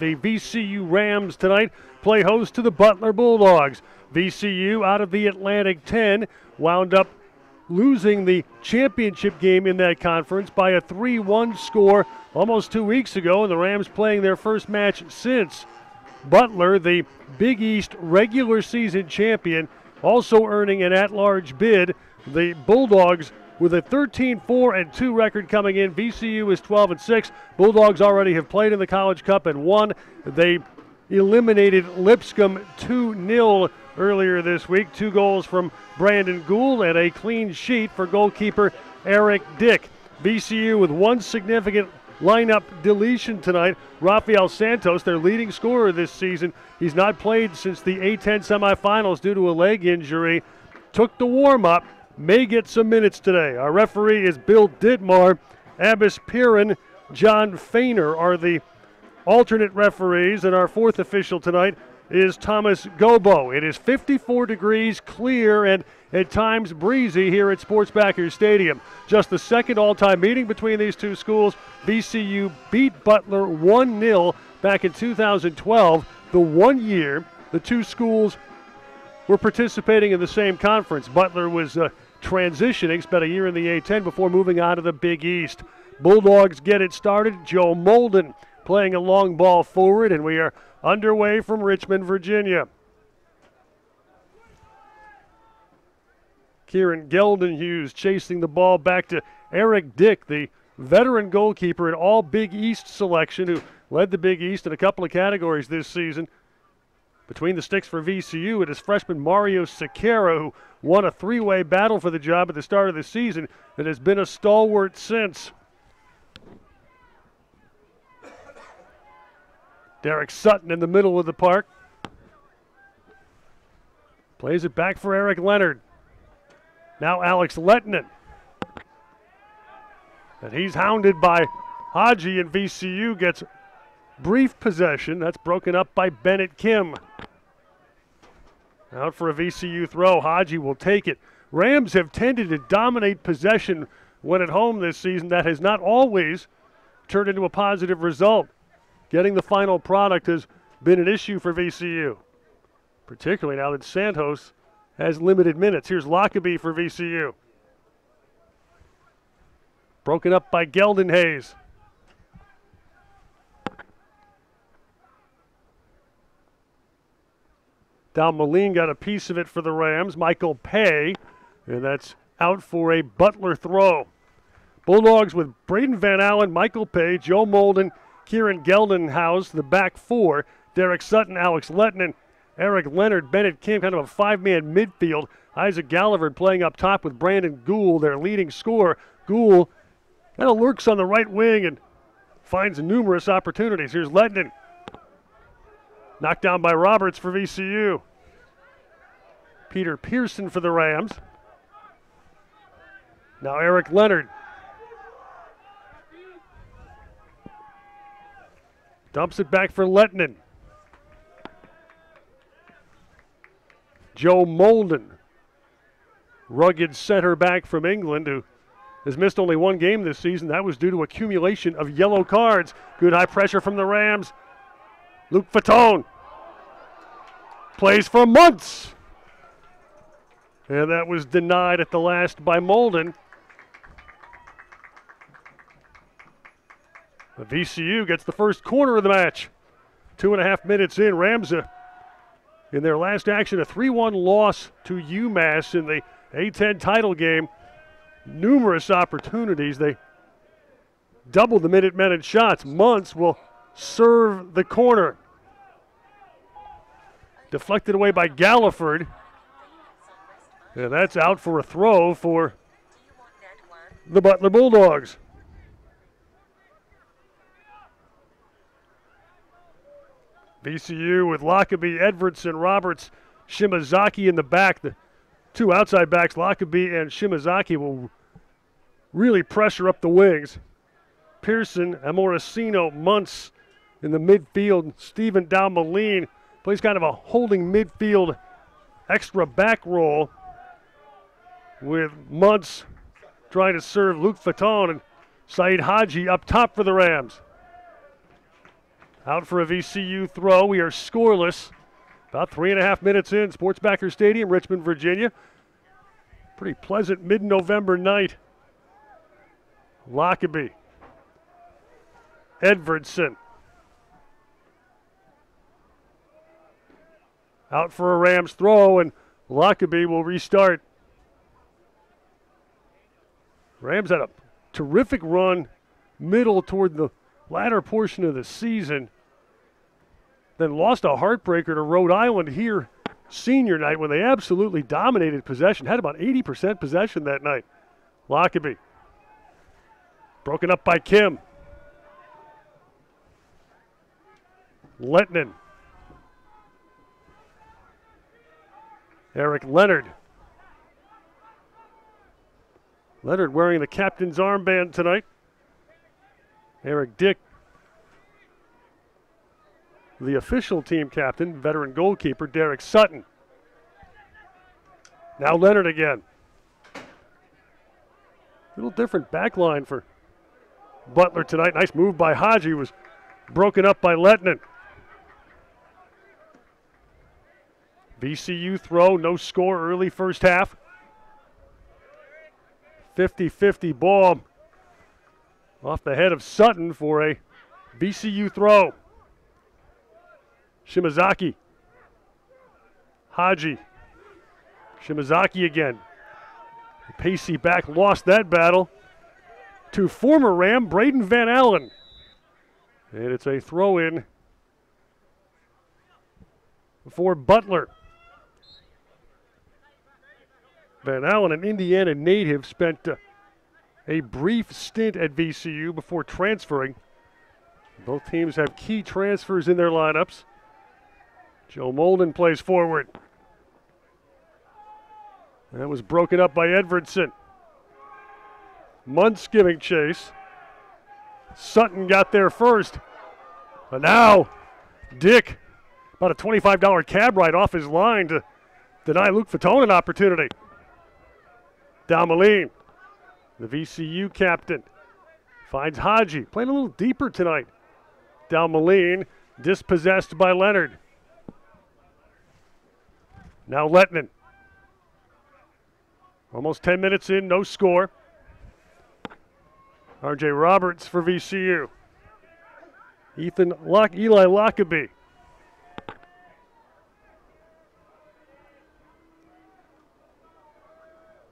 The VCU Rams tonight play host to the Butler Bulldogs. VCU out of the Atlantic 10 wound up losing the championship game in that conference by a 3-1 score almost 2 weeks ago, and the Rams playing their first match since. Butler, the Big East regular season champion, also earning an at-large bid. The Bulldogs with a 13-4-2 record coming in. VCU is 12-6. Bulldogs already have played in the College Cup and won. They eliminated Lipscomb 2-0 earlier this week. 2 goals from Brandon Gould and a clean sheet for goalkeeper Eric Dick. VCU with one significant lineup deletion tonight. Rafael Santos, their leading scorer this season. He's not played since the A-10 semifinals due to a leg injury. Took the warm-up. May get some minutes today. Our referee is Bill Dittmar. Abbas Piran, John Fainer are the alternate referees, and our fourth official tonight is Thomas Gobo. It is 54 degrees, clear, and at times breezy here at Sportsbackers Stadium. Just the second all-time meeting between these two schools. VCU beat Butler 1-0 back in 2012. The 1 year the two schools were participating in the same conference. Butler was transitioning, spent a year in the A-10 before moving on to the Big East. Bulldogs get it started. Joe Molden playing a long ball forward, and we are underway from Richmond, Virginia. Kieran Geldenhues chasing the ball back to Eric Dick, the veteran goalkeeper and all Big East selection, who led the Big East in a couple of categories this season. Between the sticks for VCU, it is freshman Mario Sequeira, who won a 3-way battle for the job at the start of the season and has been a stalwart since. Derek Sutton in the middle of the park. Plays it back for Eric Leonard. Now Alex Lettinen. And he's hounded by Haji, and VCU gets brief possession. That's broken up by Bennett Kim. Out for a VCU throw. Haji will take it. Rams have tended to dominate possession when at home this season. That has not always turned into a positive result. Getting the final product has been an issue for VCU, particularly now that Santos has limited minutes. Here's Lockaby for VCU. Broken up by Geldenhues. Dalmaline got a piece of it for the Rams. Michael Pay, and that's out for a Butler throw. Bulldogs with Braden Van Allen, Michael Pay, Joe Molden, Kieran Geldenhues, the back four. Derek Sutton, Alex Lettinen, Eric Leonard, Bennett Kim, kind of a five-man midfield. Isaac Gallivard playing up top with Brandon Gould, their leading scorer. Gould kind of lurks on the right wing and finds numerous opportunities. Here's Lettinen. Knocked down by Roberts for VCU. Peter Pearson for the Rams. Now Eric Leonard. Dumps it back for Lettinen. Joe Molden, rugged center back from England, who has missed only one game this season. That was due to accumulation of yellow cards. Good high pressure from the Rams. Luke Fatone plays for months. And that was denied at the last by Molden. The VCU gets the first corner of the match. 2.5 minutes in, Rams in their last action, a 3-1 loss to UMass in the A-10 title game. Numerous opportunities. They doubled the Minutemen in shots. Muntz will serve the corner. Deflected away by Galliford. And that's out for a throw for the Butler Bulldogs. VCU with Lockaby, Edvardson, Roberts, Shimazaki in the back. The two outside backs, Lockaby and Shimazaki, will really pressure up the wings. Pearson, Amorosino, Muntz in the midfield. Stephen Dalmaline plays kind of a holding midfield extra back role with Muntz trying to serve Luke Fatone, and Saeed Haji up top for the Rams. Out for a VCU throw. We are scoreless. About 3.5 minutes in. Sportsbacker Stadium, Richmond, Virginia. Pretty pleasant mid-November night. Lockaby. Edvardson. Out for a Rams throw, and Lockaby will restart. Rams had a terrific run middle toward the latter portion of the season, then lost a heartbreaker to Rhode Island here senior night when they absolutely dominated possession, had about 80% possession that night. Lockaby. Broken up by Kim. Lettinen. Eric Leonard. Leonard wearing the captain's armband tonight. Eric Dick, the official team captain, veteran goalkeeper, Derek Sutton. Now Leonard again. Little different back line for Butler tonight. Nice move by Haji, was broken up by Lettinen. VCU throw, no score early first half. 50-50 ball off the head of Sutton for a VCU throw. Shimazaki. Haji. Shimazaki again. The pacey back lost that battle to former Ram Braden Van Allen. And it's a throw-in for Butler. Van Allen, an Indiana native, spent a brief stint at VCU before transferring. Both teams have key transfers in their lineups. Joe Molden plays forward. That was broken up by Edvardson. Muntz giving chase. Sutton got there first. But now, Dick, about a $25 cab ride off his line to deny Luke Fatone an opportunity. Dalmalin, the VCU captain, finds Haji. Playing a little deeper tonight. Dalmalin dispossessed by Leonard. Now Lettinen. Almost 10 minutes in, no score. RJ Roberts for VCU. Eli Lockaby.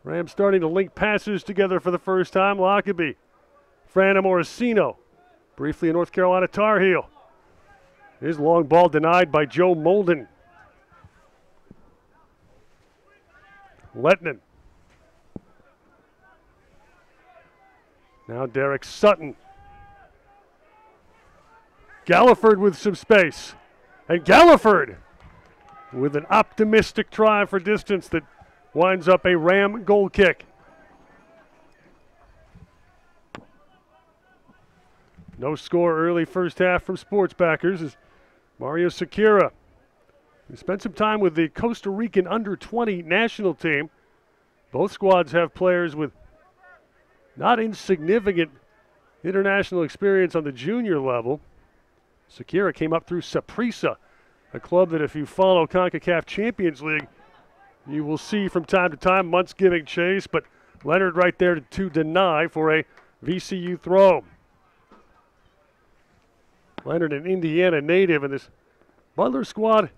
Rams starting to link passes together for the first time. Lockaby. Fran Morosino. Briefly a North Carolina Tar Heel. His long ball denied by Joe Molden. Lettinen. Now Derek Sutton. Galliford with some space. And Galliford with an optimistic try for distance that winds up a Ram goal kick. No score early first half from Sportsbackers as Mario Sakura. He spent some time with the Costa Rican under-20 national team. Both squads have players with not insignificant international experience on the junior level. Sakura came up through Saprissa, a club that if you follow CONCACAF Champions League, you will see from time to time Muntz giving chase, but Leonard right there to deny for a VCU throw. Leonard, an Indiana native, and this Butler squad,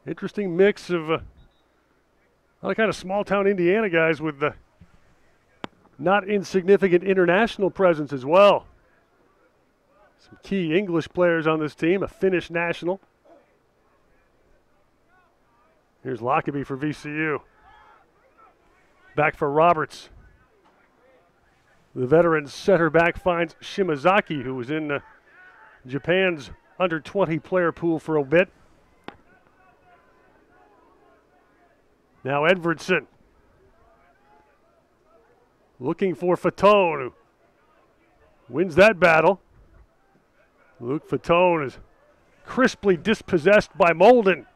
interesting mix of a lot of kind of small-town Indiana guys with not insignificant international presence as well. Some key English players on this team, a Finnish national. Here's Lockaby for VCU. Back for Roberts. The veteran setter back finds Shimazaki, who was in Japan's under-20 player pool for a bit. Now Edvardson. Looking for Fatone, who wins that battle. Luke Fatone is crisply dispossessed by Molden.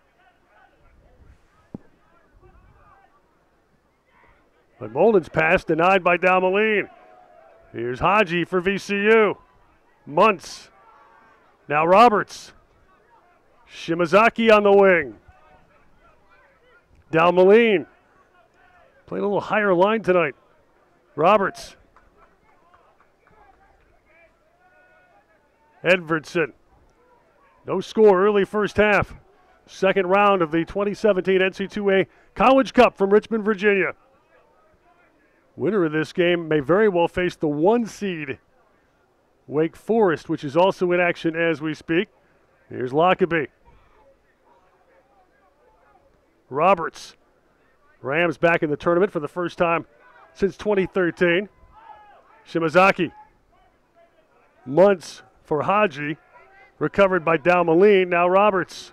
But Molden's pass denied by Dalmalin. Here's Haji for VCU. Muntz. Now Roberts. Shimazaki on the wing. Dalmaline. Playing a little higher line tonight. Roberts. Edvardson. No score early first half. Second round of the 2017 NCAA College Cup from Richmond, Virginia. Winner of this game may very well face the 1 seed Wake Forest, which is also in action as we speak. Here's Lockaby. Roberts. Rams back in the tournament for the first time since 2013. Shimazaki. Muntz for Haji. Recovered by Dalmaline. Now Roberts.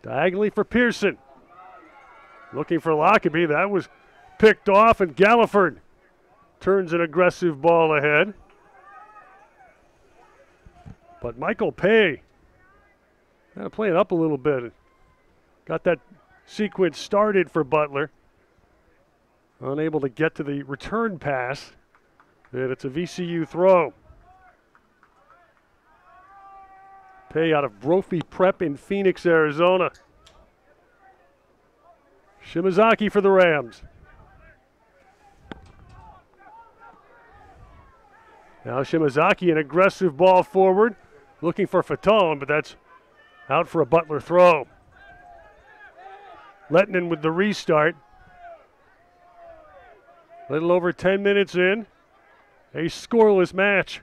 Diagonally for Pearson. Looking for Lockaby. That was picked off, and Galliford turns an aggressive ball ahead. But Michael Pay kind of playing up a little bit. Got that sequence started for Butler. Unable to get to the return pass. And it's a VCU throw. Pay out of Brophy Prep in Phoenix, Arizona. Shimazaki for the Rams. Now Shimazaki, an aggressive ball forward, looking for Fatone, but that's out for a Butler throw. Lettinen with the restart. Little over 10 minutes in. A scoreless match.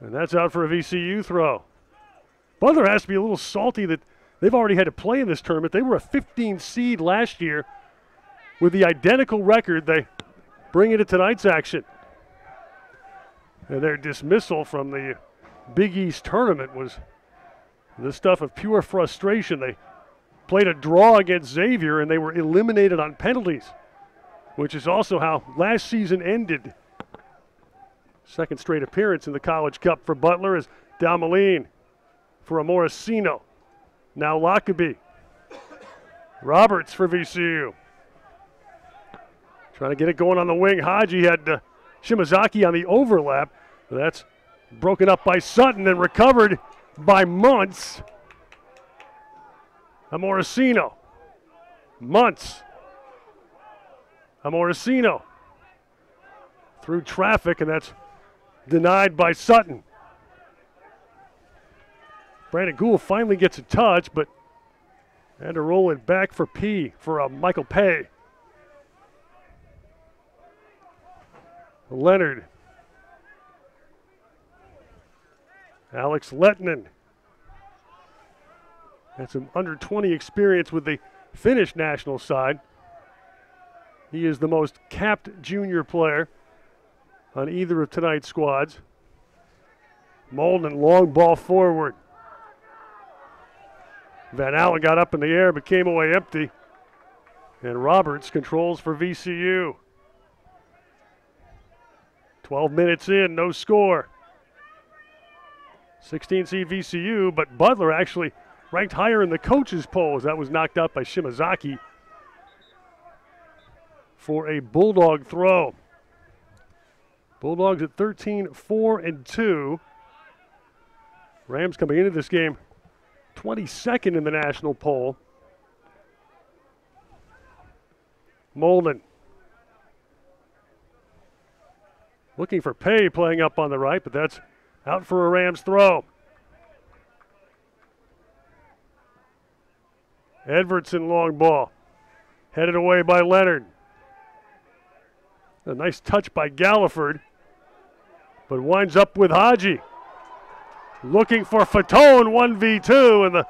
And that's out for a VCU throw. Butler has to be a little salty that they've already had to play in this tournament. They were a 15 seed last year with the identical record. They bring it to tonight's action. And their dismissal from the Big East tournament was the stuff of pure frustration. They played a draw against Xavier and they were eliminated on penalties, which is also how last season ended. Second straight appearance in the College Cup for Butler is Dalmaline for a Morosino. Now Lockaby. Roberts for VCU. Trying to get it going on the wing. Haji had Shimazaki on the overlap. That's broken up by Sutton and recovered by Muntz. Amorosino. Muntz. Amorosino. Through traffic, and that's denied by Sutton. Brandon Gould finally gets a touch, but had to roll it back for Michael Pay. Leonard. Alex Lettinen. Had some under 20 experience with the Finnish national side. He is the most capped junior player on either of tonight's squads. Molden, long ball forward. Van Allen got up in the air but came away empty. And Roberts controls for VCU. 12 minutes in, no score. 16 seed VCU, but Butler actually ranked higher in the coaches' polls. That was knocked out by Shimazaki for a Bulldog throw. Bulldogs at 13-4-2. Rams coming into this game 22nd in the national poll. Molden. Looking for Pay, playing up on the right, but that's out for a Rams throw. Edvardson, long ball. Headed away by Leonard. A nice touch by Galliford, but winds up with Haji. Looking for Fatone, 1v2, and the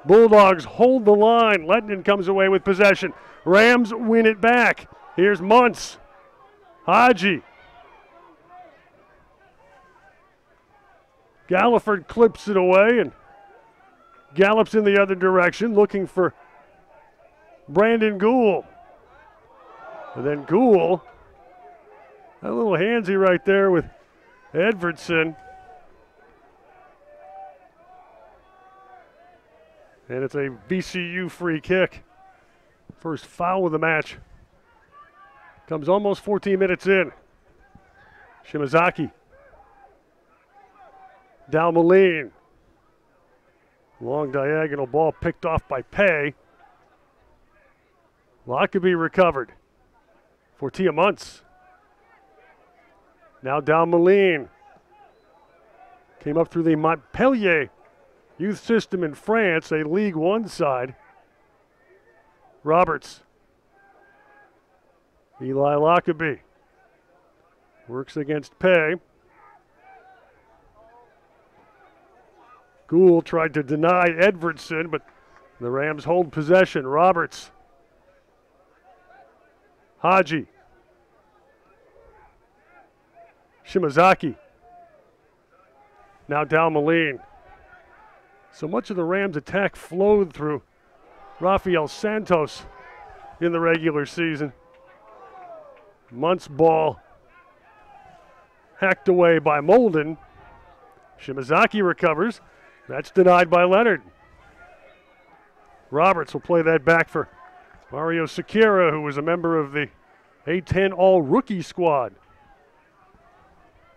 Bulldogs hold the line. Lettinen comes away with possession. Rams win it back. Here's Muntz. Haji. Galliford clips it away and gallops in the other direction, looking for Brandon Gould. And then Gould, a little handsy right there with Edvardson. And it's a VCU free kick. First foul of the match Comes almost 14 minutes in. Shimazaki. Dalmaline. Long diagonal ball picked off by Pay. Lockerbie recovered for Tia Muntz. Now Dalmaline. Came up through the Montpellier youth system in France, a League One side. Roberts. Eli Lockerbie. Works against Pay. Gould tried to deny Edvardson, but the Rams hold possession. Roberts. Haji. Shimazaki. Now Dalmaline. So much of the Rams' attack flowed through Rafael Santos in the regular season. Munt's ball hacked away by Molden. Shimazaki recovers. That's denied by Leonard. Roberts will play that back for Mario Sekira, who was a member of the A10 All-Rookie squad.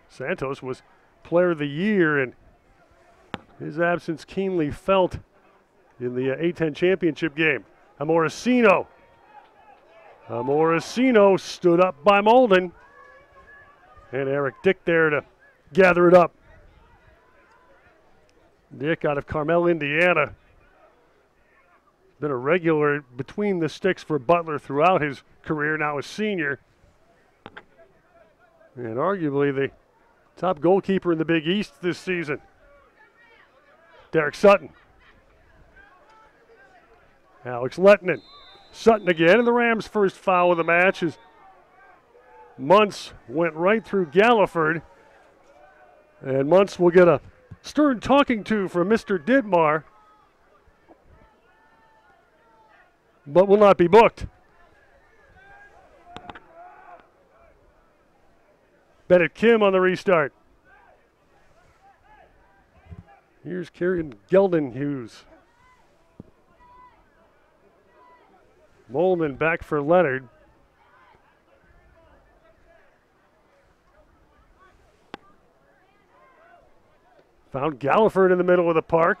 Santos was Player of the Year, and his absence keenly felt in the A10 championship game. Amorosino. Amorosino stood up by Molden. And Eric Dick there to gather it up. Dick out of Carmel, Indiana. Been a regular between the sticks for Butler throughout his career, now a senior. And arguably the top goalkeeper in the Big East this season. Derek Sutton. Alex Lettinen. Sutton again, and the Rams' first foul of the match as Muntz went right through Galliford. And Muntz will get a stern talking to from Mr. Didmar, but will not be booked. Bennett Kim on the restart. Here's Kieran Geldenhuis. Molden back for Leonard. Found Galliford in the middle of the park.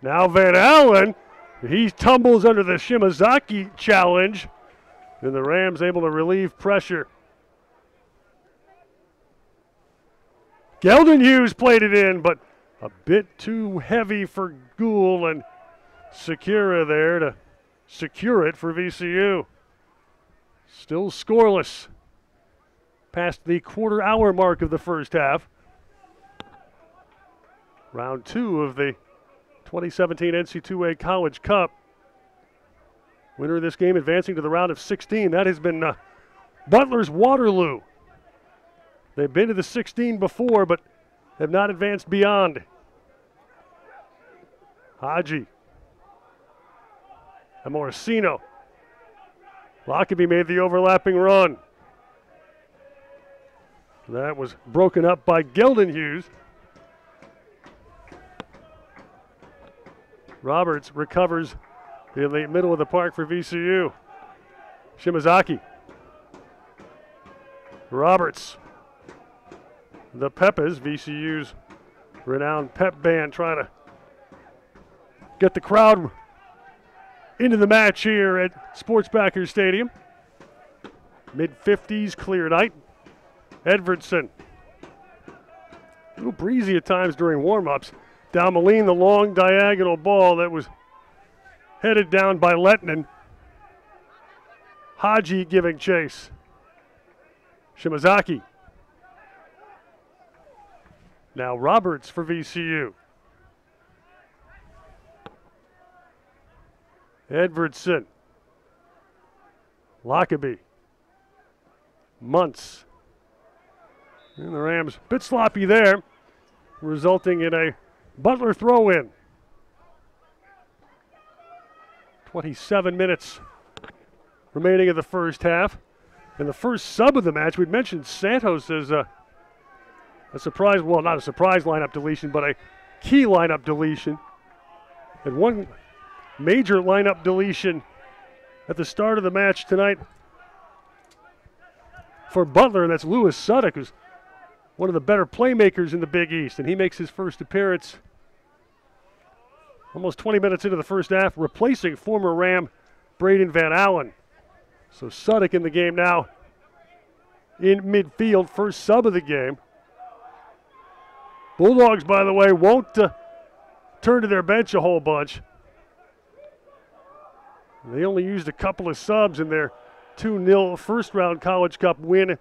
Now Van Allen. He tumbles under the Shimazaki challenge. And the Rams able to relieve pressure. Geldenhuis played it in, but a bit too heavy for Gould, and Sekira there to secure it for VCU. Still scoreless. Past the quarter-hour mark of the first half. Round 2 of the 2017 NCAA College Cup. Winner of this game advancing to the round of 16. That has been Butler's Waterloo. They've been to the 16 before, but have not advanced beyond. Haji. Amorosino. Lockerbie made the overlapping run. That was broken up by Geldenhuis. Roberts recovers in the middle of the park for VCU. Shimazaki. Roberts. The Peppers, VCU's renowned pep band, trying to get the crowd into the match here at Sportsbackers Stadium. Mid-50s, clear night. Edvardson. A little breezy at times during warm-ups. Dalmaline, the long diagonal ball that was headed down by Lettinen. Haji giving chase. Shimazaki. Now Roberts for VCU. Edvardson. Lockerbie. Muntz. And the Rams a bit sloppy there, resulting in a Butler throw-in. 27 minutes remaining of the first half. And the first sub of the match, we'd mentioned Santos as a surprise, well, not a surprise lineup deletion, but a key lineup deletion. And one major lineup deletion at the start of the match tonight for Butler, and that's Lewis Suddick, who's one of the better playmakers in the Big East, and he makes his first appearance almost 20 minutes into the first half, replacing former Ram Braden Van Allen. So Suddick in the game now in midfield, first sub of the game. Bulldogs, by the way, won't turn to their bench a whole bunch. They only used a couple of subs in their 2-0 first-round College Cup win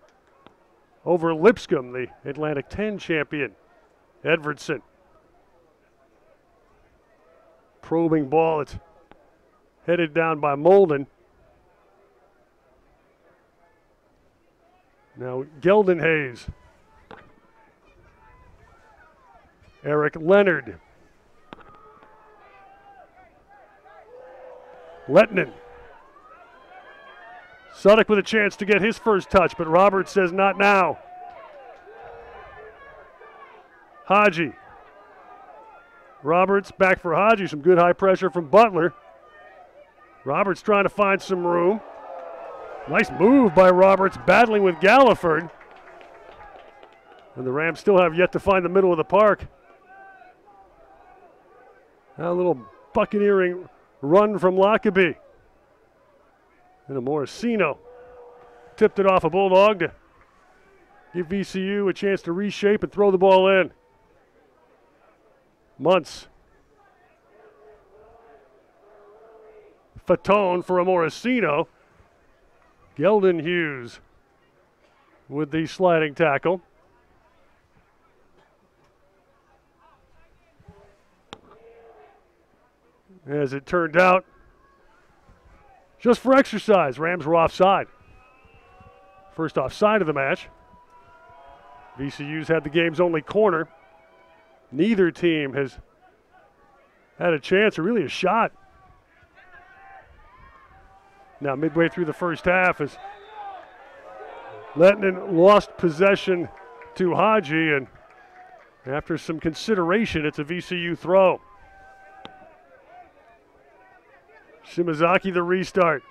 over Lipscomb, the Atlantic 10 champion. Edvardson. Probing ball, it's headed down by Molden. Now Geldenhays. Eric Leonard. Lettinen. Suddick with a chance to get his first touch, but Roberts says not now. Haji. Roberts back for Haji. Some good high pressure from Butler. Roberts trying to find some room. Nice move by Roberts, battling with Galliford. And the Rams still have yet to find the middle of the park. Now a little buccaneering run from Lockerbie. And a Morosino tipped it off a Bulldog to give VCU a chance to reshape and throw the ball in. Muntz. Fatone for a Morosino. Gelden Hughes with the sliding tackle. As it turned out, just for exercise, Rams were offside. First offside of the match. VCU's had the game's only corner. Neither team has had a chance or really a shot. Now midway through the first half, as Lettinen lost possession to Haji, and after some consideration, it's a VCU throw. Shimazaki the restart.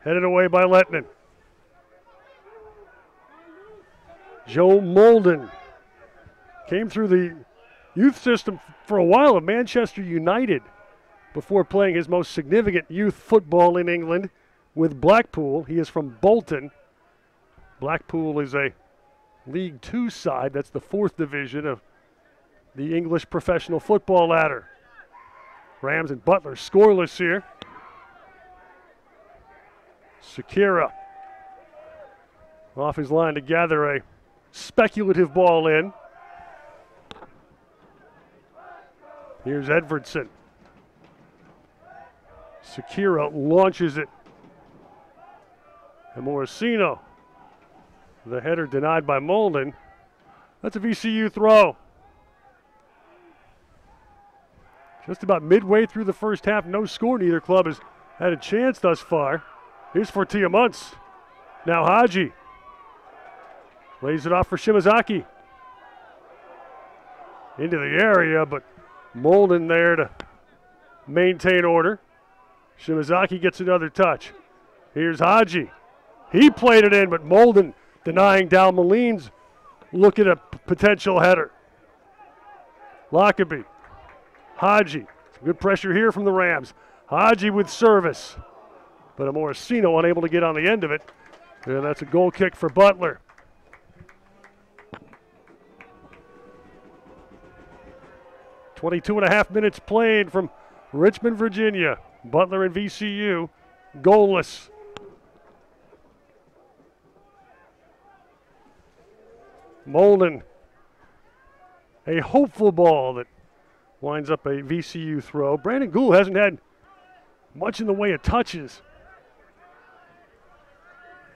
Headed away by Lettinen. Joe Molden came through the youth system for a while at Manchester United before playing his most significant youth football in England with Blackpool. He is from Bolton. Blackpool is a League Two side. That's the 4th division of the English professional football ladder. Rams and Butler scoreless here. Sakira off his line to gather a speculative ball in. Here's Edvardson. Sakira launches it. And Morosino. The header denied by Molden. That's a VCU throw. Just about midway through the first half, no score. Neither club has had a chance thus far. Here's Fortia Muntz. Now Haji. Lays it off for Shimazaki. Into the area, but Molden there to maintain order. Shimazaki gets another touch. Here's Haji. He played it in, but Molden denying Dal Maline's look at a potential header. Lockerbie. Haji. Some good pressure here from the Rams. Haji with service. But a Morosino unable to get on the end of it. And that's a goal kick for Butler. .22.5 minutes played from Richmond, Virginia. Butler and VCU goalless. Molden. A hopeful ball that winds up a VCU throw. Brandon Gould hasn't had much in the way of touches.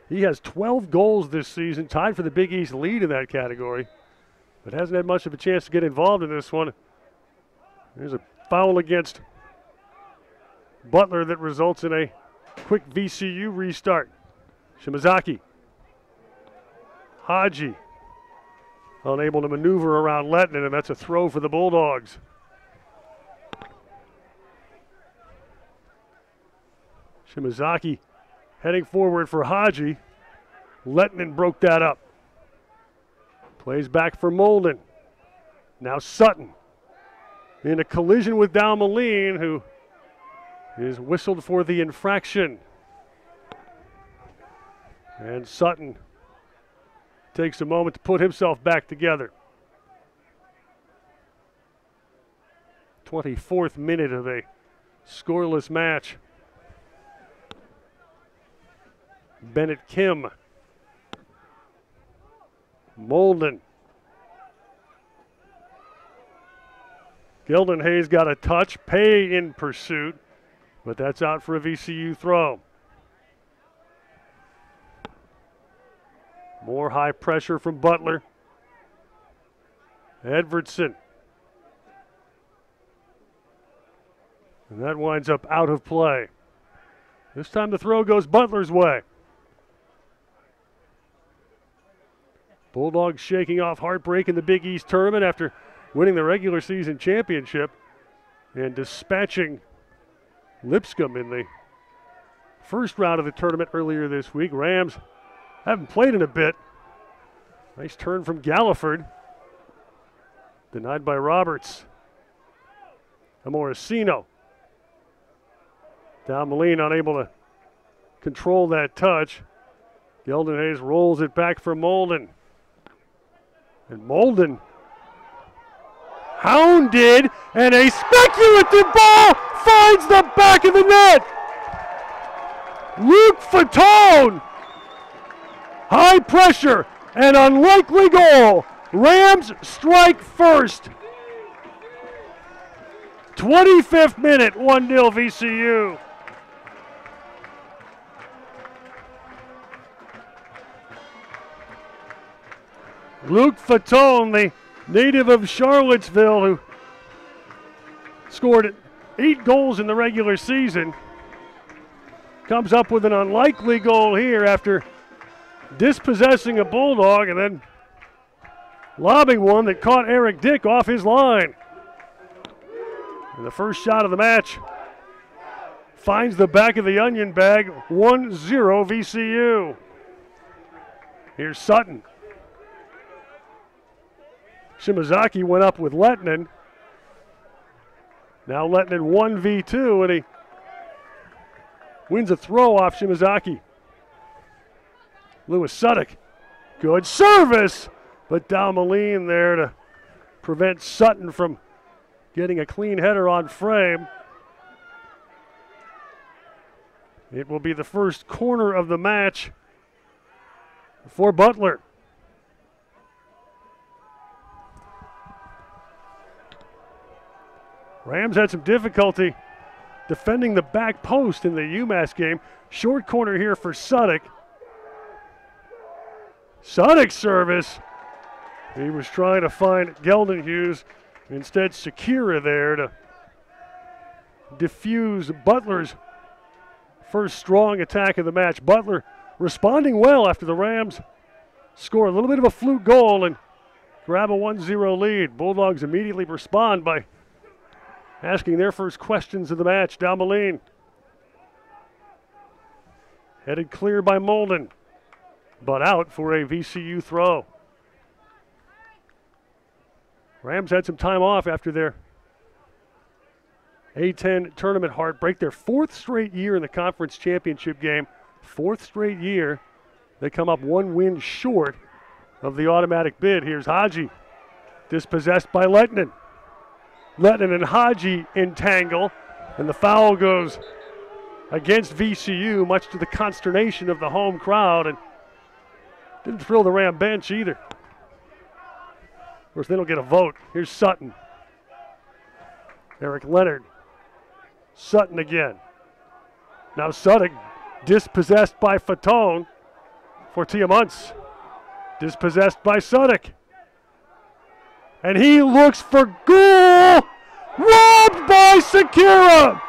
He has 12 goals this season, tied for the Big East lead in that category, but hasn't had much of a chance to get involved in this one. There's a foul against Butler that results in a quick VCU restart. Shimazaki. Haji. Unable to maneuver around Lettinen, and that's a throw for the Bulldogs. Shimazaki heading forward for Haji. Lettinen broke that up. Plays back for Molden. Now Sutton in a collision with Dalmaline, who is whistled for the infraction. And Sutton takes a moment to put himself back together. 24th minute of a scoreless match. Bennett Kim. Molden. Gildenhayes got a touch. Pay in pursuit, but that's out for a VCU throw. More high pressure from Butler. Edvardson. And that winds up out of play. This time the throw goes Butler's way. Bulldogs shaking off heartbreak in the Big East tournament after winning the regular season championship and dispatching Lipscomb in the first round of the tournament earlier this week. Rams haven't played in a bit. Nice turn from Galliford. Denied by Roberts. Amorosino. Dalmaline unable to control that touch. Gildenhayes rolls it back for Molden. And Molden hounded, and a speculative ball finds the back of the net. Luke Fatone. High pressure, an unlikely goal. Rams strike first. 25th minute, 1-0 VCU. Luke Fatone, the native of Charlottesville, who scored 8 goals in the regular season, comes up with an unlikely goal here after dispossessing a Bulldog and then lobbing one that caught Eric Dick off his line. And the first shot of the match finds the back of the onion bag. 1-0 VCU. Here's Sutton. Shimazaki went up with Lettinen. Now Lettinen 1v2, and he wins a throw off Shimazaki. Lewis Suddick, good service, but Dalmaline there to prevent Sutton from getting a clean header on frame. It will be the first corner of the match for Butler. Rams had some difficulty defending the back post in the UMass game. Short corner here for Suddick. Suddick's service. He was trying to find Geldenhuys. Instead, Sakira there to diffuse Butler's first strong attack of the match. Butler responding well after the Rams score a little bit of a fluke goal and grab a 1-0 lead. Bulldogs immediately respond by asking their first questions of the match. Dalmaline headed clear by Molden, but out for a VCU throw. Rams had some time off after their A-10 tournament heartbreak. Their 4th straight year in the conference championship game. 4th straight year. They come up 1 win short of the automatic bid. Here's Haji, dispossessed by Lettinen. Lettinen and Haji entangle, and the foul goes against VCU, much to the consternation of the home crowd, and didn't thrill the Ram bench either. Of course, they don't get a vote. Here's Sutton. Eric Leonard. Sutton again. Now Suddick dispossessed by Fatone. Fortia Muntz dispossessed by Suddick. And he looks for Gould. Robbed by Sakira.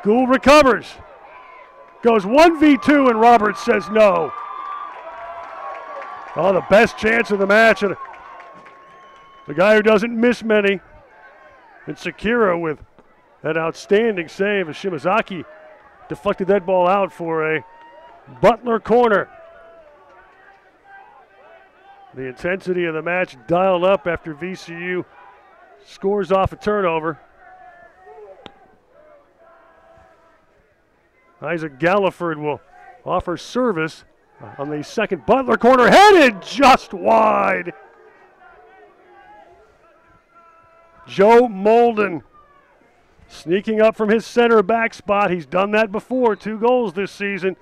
Gould recovers. Goes 1v2 and Roberts says no. Oh, the best chance of the match. And the guy who doesn't miss many. And Sakira with An outstanding save as Shimazaki deflected that ball out for a Butler corner. The intensity of the match dialed up after VCU scores off a turnover. Isaac Galliford will offer service on the second Butler corner, headed just wide. Joe Molden sneaking up from his center back spot. He's done that before, 2 goals this season.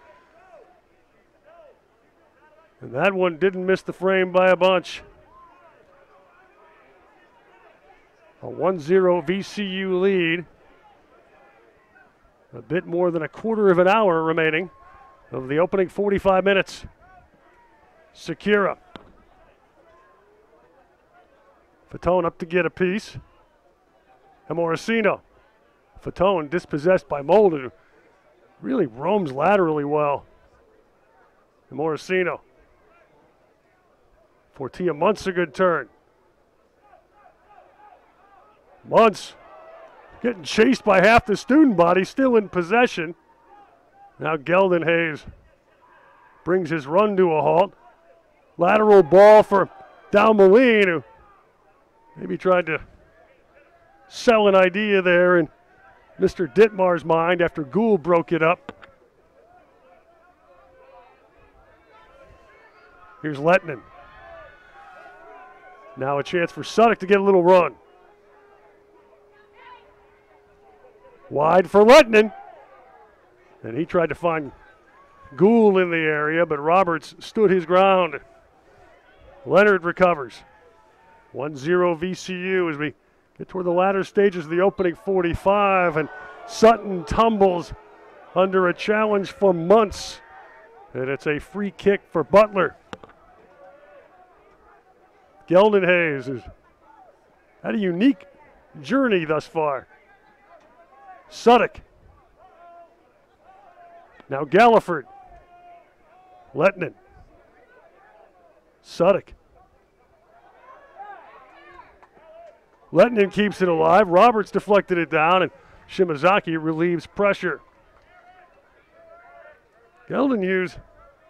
And that one didn't miss the frame by a bunch. A 1-0 VCU lead. A bit more than a quarter of an hour remaining of the opening 45 minutes. Sakura. Fatone up to get a piece. And Morosino. Fatone dispossessed by Molden, who really roams laterally well. And Morosino. Fortia Muntz a good turn. Muntz getting chased by half the student body, still in possession. Now Geldon Hayes brings his run to a halt. Lateral ball for Dalmaline, who maybe tried to sell an idea there in Mr. Dittmar's mind after Gould broke it up. Here's Lettinen. Now a chance for Suddick to get a little run. Wide for Lettinen. And he tried to find Gould in the area, but Roberts stood his ground. Leonard recovers. 1-0 VCU as we get toward the latter stages of the opening 45, and Sutton tumbles under a challenge for Muntz. And it's a free kick for Butler. Geldon Hayes has had a unique journey thus far. Suddick. Now Galliford. Lettinen. Suddick. Lettinen keeps it alive. Roberts deflected it down, and Shimazaki relieves pressure. Geldon Hughes,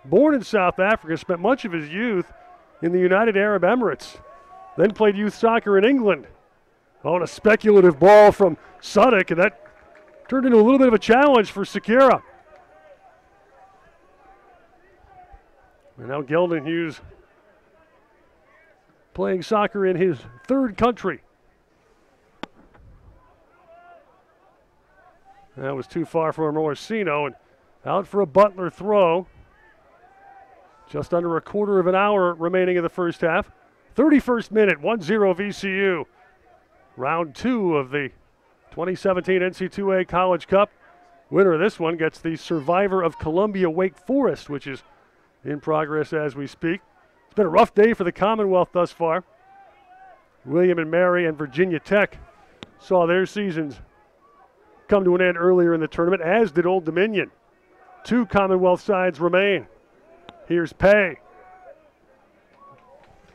born in South Africa, spent much of his youth in the United Arab Emirates, then played youth soccer in England. On a speculative ball from Suddick, and that turned into a little bit of a challenge for Sakura. And now Geldon Hughes playing soccer in his third country. That was too far for Morosino, and out for a Butler throw. Just under a quarter of an hour remaining in the first half. 31st minute, 1-0 VCU. Round 2 of the 2017 NCAA College Cup. Winner of this one gets the Survivor of Columbia Wake Forest, which is in progress as we speak. It's been a rough day for the Commonwealth thus far. William and Mary and Virginia Tech saw their seasons come to an end earlier in the tournament, as did Old Dominion. 2 Commonwealth sides remain. Here's Pay.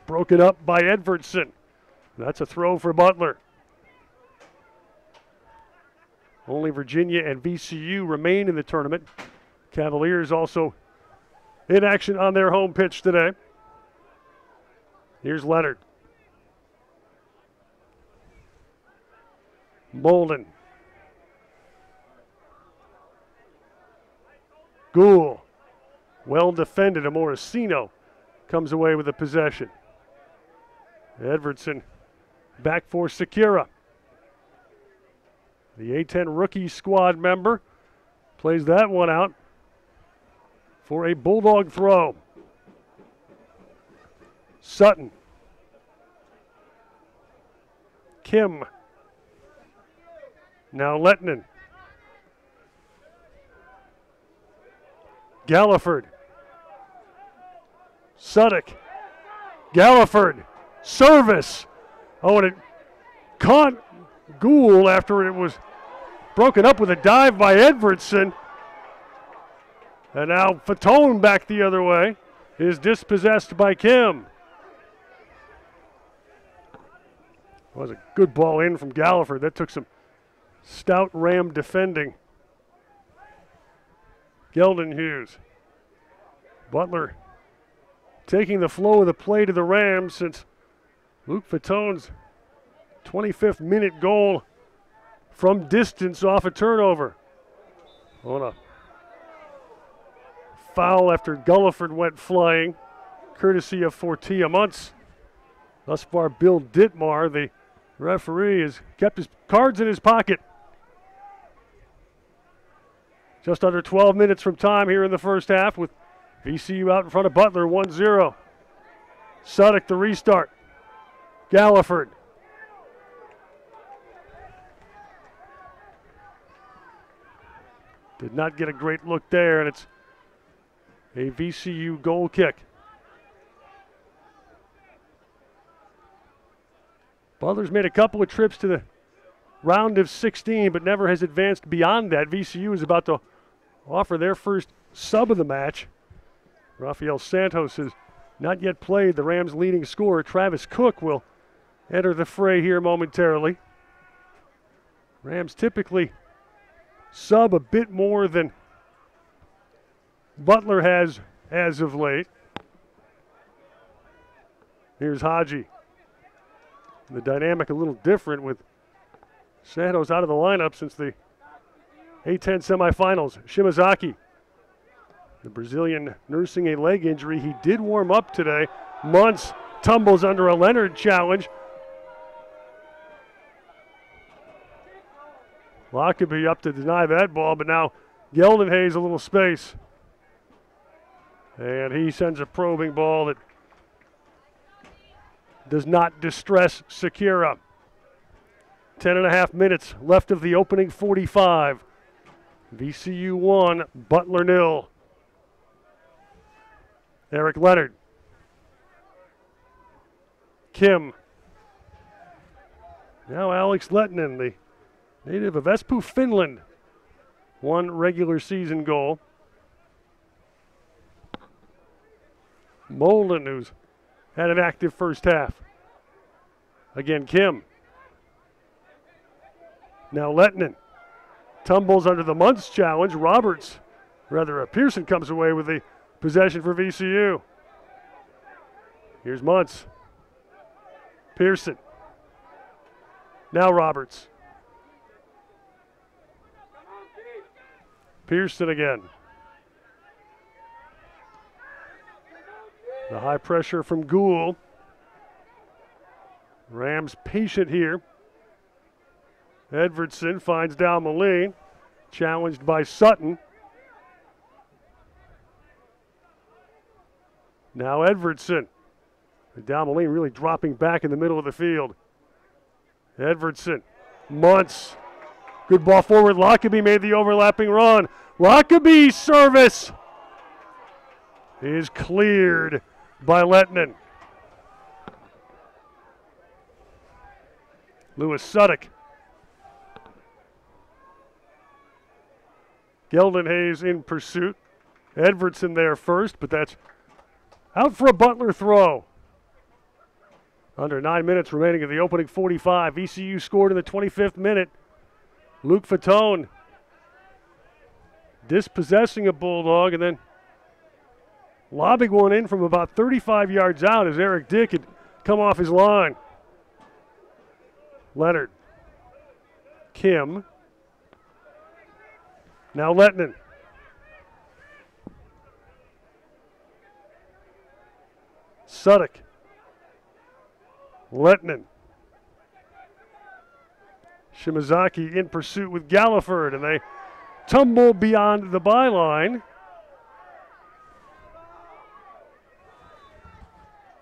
Broken up by Edvardson. That's a throw for Butler. Only Virginia and VCU remain in the tournament. Cavaliers also in action on their home pitch today. Here's Leonard. Molden. Gould. Well defended. Morosino comes away with the possession. Edvardson back for Sakura. The A-10 rookie squad member plays that one out for a Bulldog throw. Sutton. Kim. Now Lettinen. Galliford. Suddick. Galliford. Service. Oh, and it caught Gould after it was broken up with a dive by Edvardson. And now Fatone back the other way is dispossessed by Kim. It was a good ball in from Galliford. That took some stout Ram defending. Geldon Hughes. Butler taking the flow of the play to the Rams since Luke Fatone's 25th minute goal from distance off a turnover. On a foul after Gulliford went flying, courtesy of Fortia Muntz. Thus far, Bill Dittmar, the referee, has kept his cards in his pocket. Just under 12 minutes from time here in the first half with VCU out in front of Butler 1-0. Suddick the restart. Galliford. Did not get a great look there, and it's a VCU goal kick. Butler's made a couple of trips to the round of 16, but never has advanced beyond that. VCU is about to offer their first sub of the match. Rafael Santos has not yet played. The Rams' leading scorer, Travis Cook, will enter the fray here momentarily. Rams typically sub a bit more than Butler has as of late. Here's Haji. The dynamic a little different with Santos out of the lineup since the A10 semifinals. Shimazaki, the Brazilian, nursing a leg injury. He did warm up today. Muntz tumbles under a Leonard challenge. Lockaby up to deny that ball, but now Geldon Hayes a little space. And he sends a probing ball that does not distress Sakura. 10.5 minutes left of the opening 45. VCU 1, Butler 0. Eric Leonard. Kim. Now Alex Lettinen, the native of Espoo, Finland. One regular season goal. Molden, who's had an active first half. Again, Kim. Now Lettinen tumbles under the Muntz challenge. Pearson comes away with the possession for VCU. Here's Muntz. Pearson. Now Roberts. Pearson again. The high pressure from Gould. Rams patient here. Edvardson finds Dalmaline. Challenged by Sutton. Now Edvardson. Dalmaline really dropping back in the middle of the field. Edvardson. Muntz. Good ball forward. Lockaby made the overlapping run. Lockaby's service is cleared by Lettinen. Lewis Suddick. Geldon Hayes in pursuit. Edvardson there first, but that's out for a Butler throw. Under 9 minutes remaining of the opening 45. VCU scored in the 25th minute. Luke Fatone dispossessing a Bulldog and then lobbing one in from about 35 yards out as Eric Dick had come off his line. Leonard. Kim. Now Lettinen. Suddick. Lettinen. Shimazaki in pursuit with Galliford, and they tumble beyond the byline.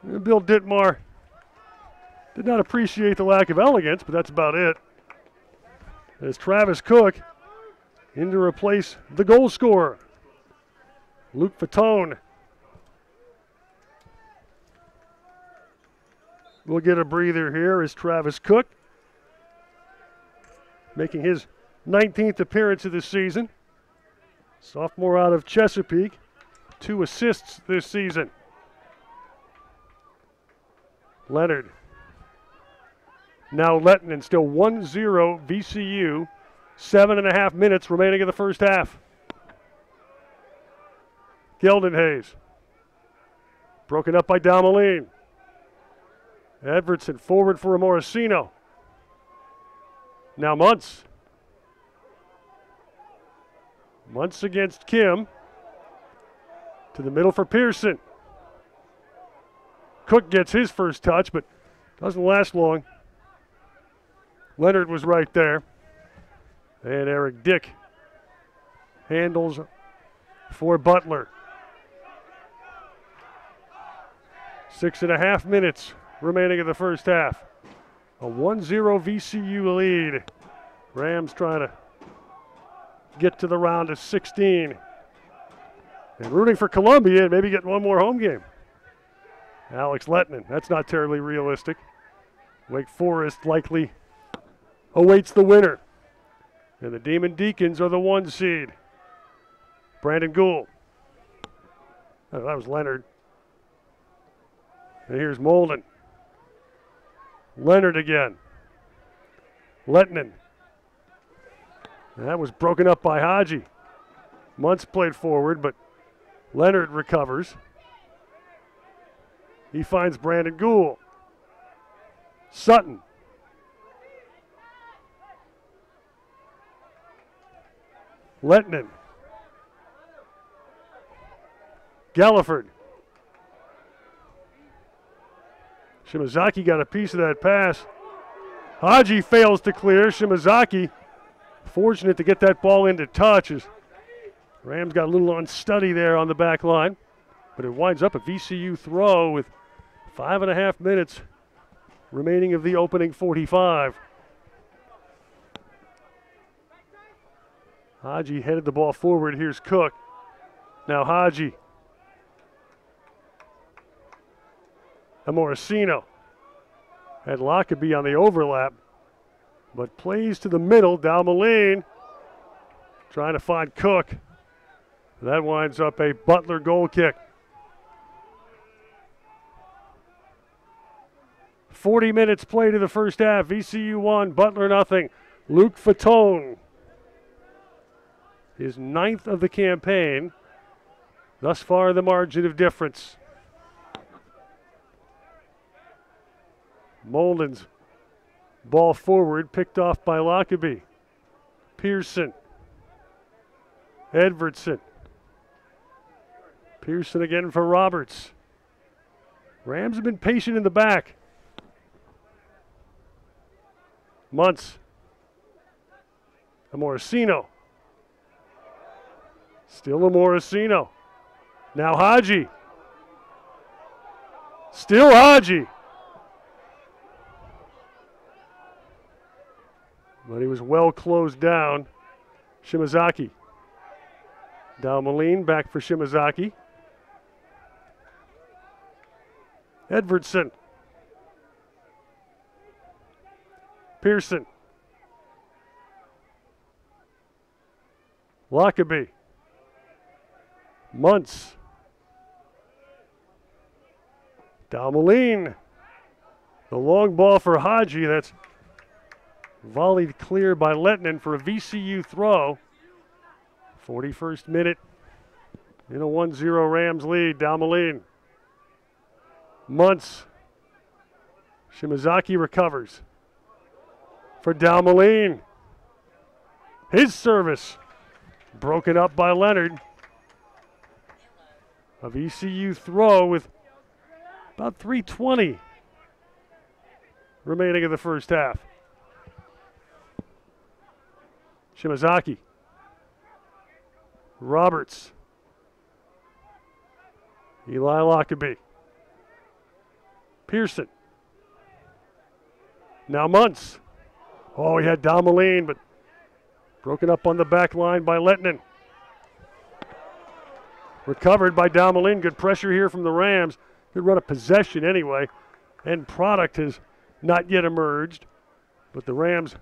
And Bill Dittmar did not appreciate the lack of elegance, but that's about it. As Travis Cook in to replace the goal scorer, Luke Fatone. We'll get a breather here as Travis Cook, making his 19th appearance of the season. Sophomore out of Chesapeake, 2 assists this season. Leonard. Now Lettinen, still 1-0 VCU 7.5 minutes remaining in the first half. Geldenhays. Broken up by Dalmaline. Edvardson forward for Morosino. Now Muntz. Muntz against Kim. To the middle for Pearson. Cook gets his first touch, but doesn't last long. Leonard was right there. And Eric Dick handles for Butler. 6.5 minutes remaining in the first half. A 1-0 VCU lead. Rams trying to get to the round of 16. And rooting for Columbia and maybe get one more home game. Alex Lettinen, that's not terribly realistic. Wake Forest likely awaits the winner. And the Demon Deacons are the 1 seed. Brandon Gould. Oh, that was Leonard. And here's Molden. Leonard again. Lettinen. And that was broken up by Haji. Muntz played forward, but Leonard recovers. He finds Brandon Gould. Sutton. Lettinen. Galliford. Shimazaki got a piece of that pass. Haji fails to clear. Shimazaki fortunate to get that ball into touch as Rams got a little unsteady there on the back line. But it winds up a VCU throw with 5.5 minutes remaining of the opening 45. Haji headed the ball forward. Here's Cook. Now Haji. Morosino had Lockerbie on the overlap, but plays to the middle. Dalmaline trying to find Cook. That winds up a Butler goal kick. 40 minutes played in the first half. VCU 1, Butler nothing. Luke Fatone, his 9th of the campaign. Thus far, the margin of difference. Molden's ball forward, picked off by Lockerbie. Pearson. Edvardson. Pearson again for Roberts. Rams have been patient in the back. Muntz. Morosino. Still a Morosino. Now Haji. Still Haji. But he was well closed down. Shimazaki. Dalmaline back for Shimazaki. Edvardson. Pearson. Lockerbie. Muntz. Dalmaline. The long ball for Haji. That's volleyed clear by Lettinen for a VCU throw. 41st minute in a 1-0 Rams lead. Dalmaline. Muntz. Shimazaki recovers. For Dalmaline. His service broken up by Leonard. A VCU throw with about 3:20 remaining in the first half. Shimazaki. Roberts. Eli Lockerbie. Pearson. Now Muntz. Oh, he had Dalmaline, but broken up on the back line by Lettinen. Recovered by Dalmaline. Good pressure here from the Rams. Good run of possession anyway. End product has not yet emerged, but the Rams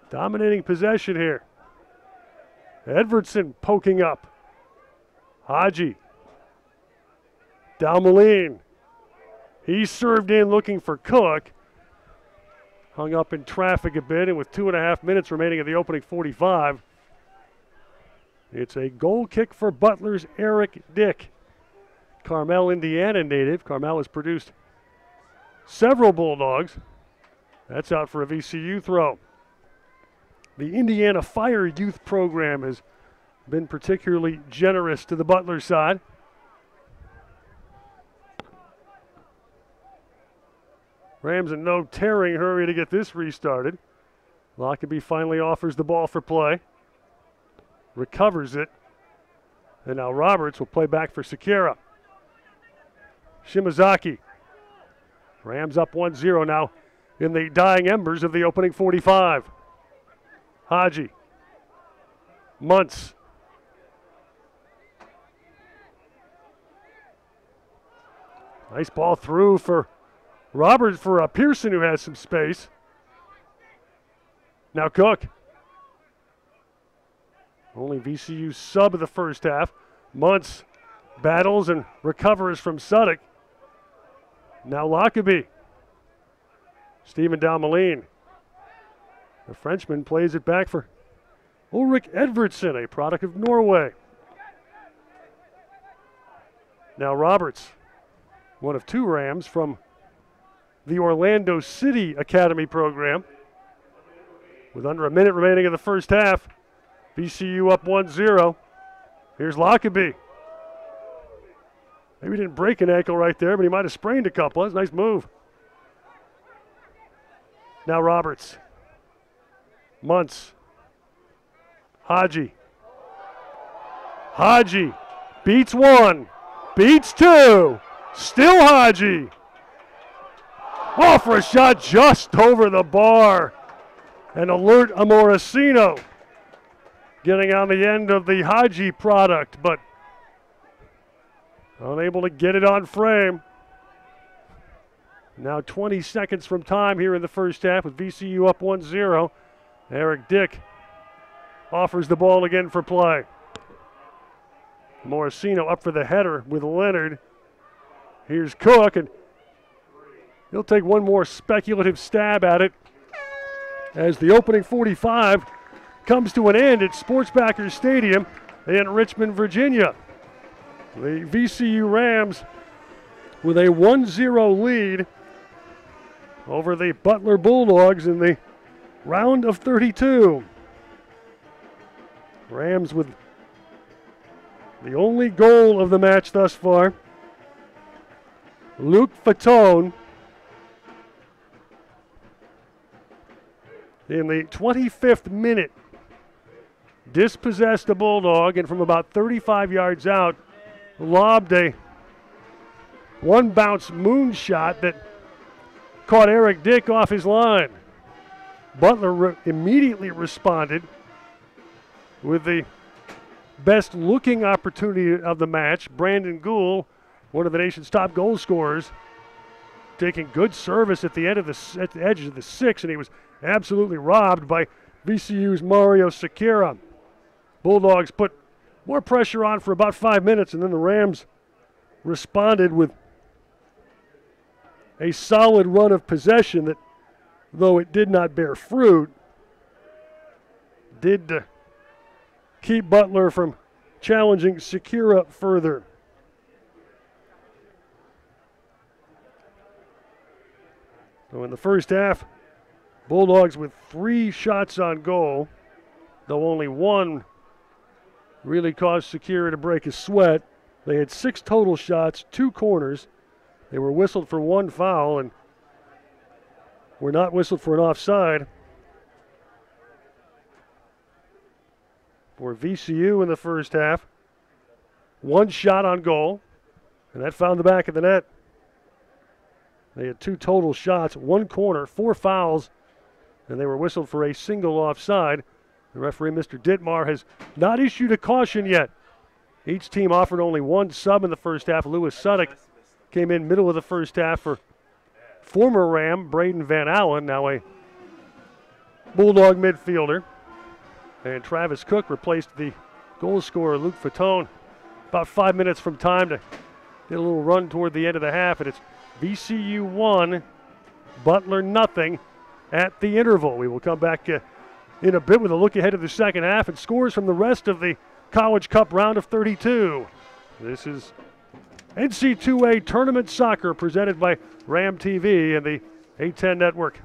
dominating possession here. Edvardson poking up. Haji. Dalmaline. He served in looking for Cook. hung up in traffic a bit, and with 2.5 minutes remaining in the opening 45, it's a goal kick for Butler's Eric Dick. Carmel, Indiana native. Carmel has produced several Bulldogs. That's out for a VCU throw. The Indiana Fire Youth Program has been particularly generous to the Butler side. Rams in no tearing hurry to get this restarted. Lockaby finally offers the ball for play. Recovers it. And now Roberts will play back for Sekira. Shimazaki. Rams up 1-0 now in the dying embers of the opening 45. Haji. Muntz. Nice ball through for Roberts for Pearson, who has some space. Now Cook. Only VCU sub of the first half. Muntz battles and recovers from Suddick. Now Lockaby. Stephen Dalmaline. The Frenchman plays it back for Ulrich Edvardsen, a product of Norway. Now Roberts, one of two Rams from the Orlando City Academy program. With under a minute remaining in the first half, VCU up 1-0. Here's Lockaby. Maybe he didn't break an ankle right there, but he might have sprained a couple. That's a nice move. Now Roberts. Muntz. Haji. Haji beats one, beats two, still Haji. Oh, for a shot just over the bar. And alert Amorosino getting on the end of the Haji product, but unable to get it on frame. Now 20 seconds from time here in the first half with VCU up 1-0. Eric Dick offers the ball again for play. Morosino up for the header with Leonard. Here's Cook, and he'll take one more speculative stab at it as the opening 45 comes to an end at Sportsbackers Stadium in Richmond, Virginia. The VCU Rams with a 1-0 lead over the Butler Bulldogs in the round of 32. Rams with the only goal of the match thus far. Luke Fatone in the 25th minute dispossessed a Bulldog, and from about 35 yards out lobbed a one-bounce moonshot that caught Eric Dick off his line. Butler immediately responded with the best looking opportunity of the match. Brandon Gould, one of the nation's top goal scorers, taking good service at the end of at the edge of the six, and he was absolutely robbed by VCU's Mario Sekira. Bulldogs put more pressure on for about 5 minutes, and then the Rams responded with a solid run of possession that, though it did not bear fruit, did keep Butler from challenging Sekira further. So in the first half, Bulldogs with 3 shots on goal, though only one really caused Sekira to break a sweat. They had 6 total shots, 2 corners. They were whistled for 1 foul and were not whistled for an offside. For VCU in the first half, 1 shot on goal, and that found the back of the net. They had 2 total shots, 1 corner, 4 fouls, and they were whistled for a single offside. The referee, Mr. Dittmar, has not issued a caution yet. Each team offered only 1 sub in the first half. Lewis Suddick came in middle of the first half for former Ram Braden Van Allen, now a Bulldog midfielder. And Travis Cook replaced the goal scorer, Luke Fatone, about 5 minutes from time to get a little run toward the end of the half. And it's VCU 1, Butler nothing at the interval. We will come back in a bit with a look ahead of the second half and scores from the rest of the College Cup round of 32. This is NC2A Tournament Soccer presented by Ram TV and the A10 Network.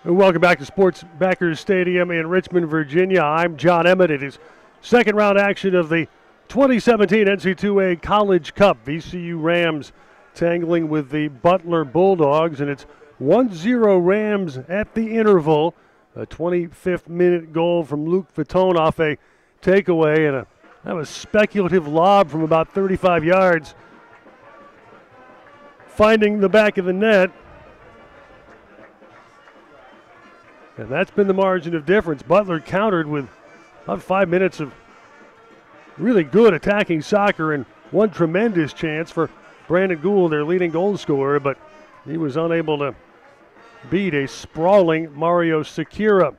Welcome back to Sports Backers Stadium in Richmond, Virginia. I'm John Emmett. It is second round action of the 2017 NCAA College Cup. VCU Rams tangling with the Butler Bulldogs, and it's 1-0 Rams at the interval. A 25th minute goal from Luke Fatone off a takeaway, and that was speculative lob from about 35 yards, finding the back of the net. And that's been the margin of difference. Butler countered with about 5 minutes of really good attacking soccer and one tremendous chance for Brandon Gould, their leading goal scorer, but he was unable to beat a sprawling Mario Sekira.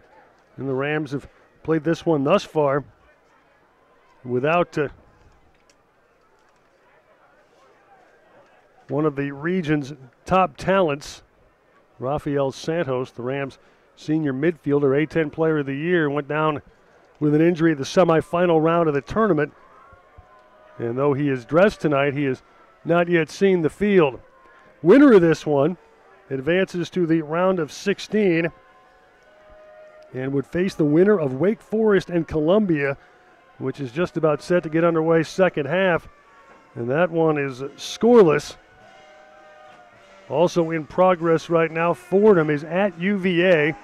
And the Rams have played this one thus far without one of the region's top talents, Rafael Santos, the Rams' senior midfielder, A-10 player of the year, went down with an injury at the semifinal round of the tournament. And though he is dressed tonight, he has not yet seen the field. Winner of this one advances to the round of 16 and would face the winner of Wake Forest and Columbia, which is just about set to get underway second half. And that one is scoreless. Also in progress right now, Fordham is at UVA.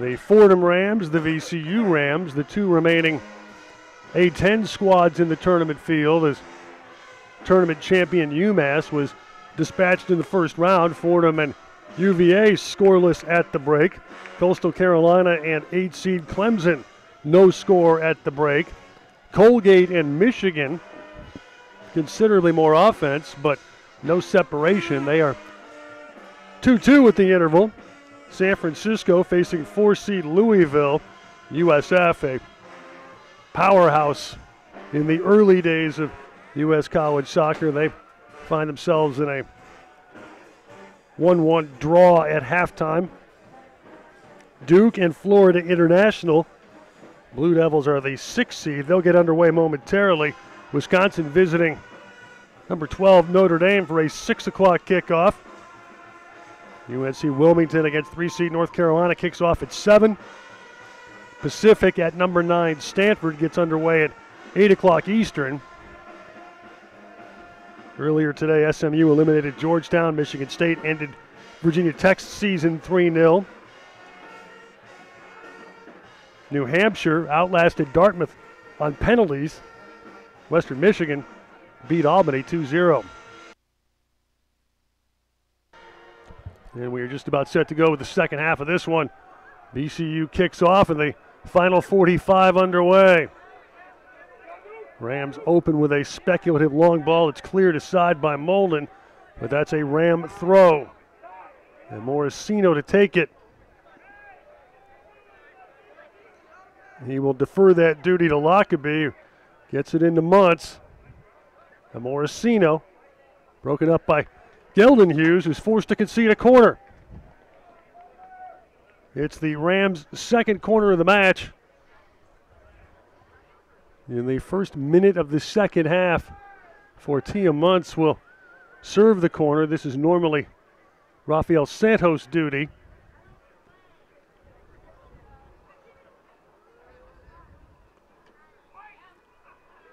The Fordham Rams, the VCU Rams, the two remaining A-10 squads in the tournament field, as tournament champion UMass was dispatched in the first round. Fordham and UVA scoreless at the break. Coastal Carolina and 8-seed Clemson, no score at the break. Colgate and Michigan, considerably more offense, but no separation. They are 2-2 at the interval. San Francisco facing 4-seed Louisville. USF, a powerhouse in the early days of U.S. college soccer. They find themselves in a 1-1 draw at halftime. Duke and Florida International. Blue Devils are the 6th seed. They'll get underway momentarily. Wisconsin visiting number 12 Notre Dame for a 6 o'clock kickoff. UNC Wilmington against 3-seed North Carolina kicks off at 7. Pacific at number 9 Stanford gets underway at 8 o'clock Eastern. Earlier today, SMU eliminated Georgetown. Michigan State ended Virginia Tech's season 3-0. New Hampshire outlasted Dartmouth on penalties. Western Michigan beat Albany 2-0. And we are just about set to go with the second half of this one. VCU kicks off and the final 45 underway. Rams open with a speculative long ball. It's cleared aside by Molden, but that's a Ram throw. And Morosino to take it. He will defer that duty to Lockerbie, who gets it into Muntz. And Morosino broken up by Gelden Hughes, who's forced to concede a corner. It's the Rams' second corner of the match. In the first minute of the second half, Fortia Muntz will serve the corner. This is normally Rafael Santos' duty.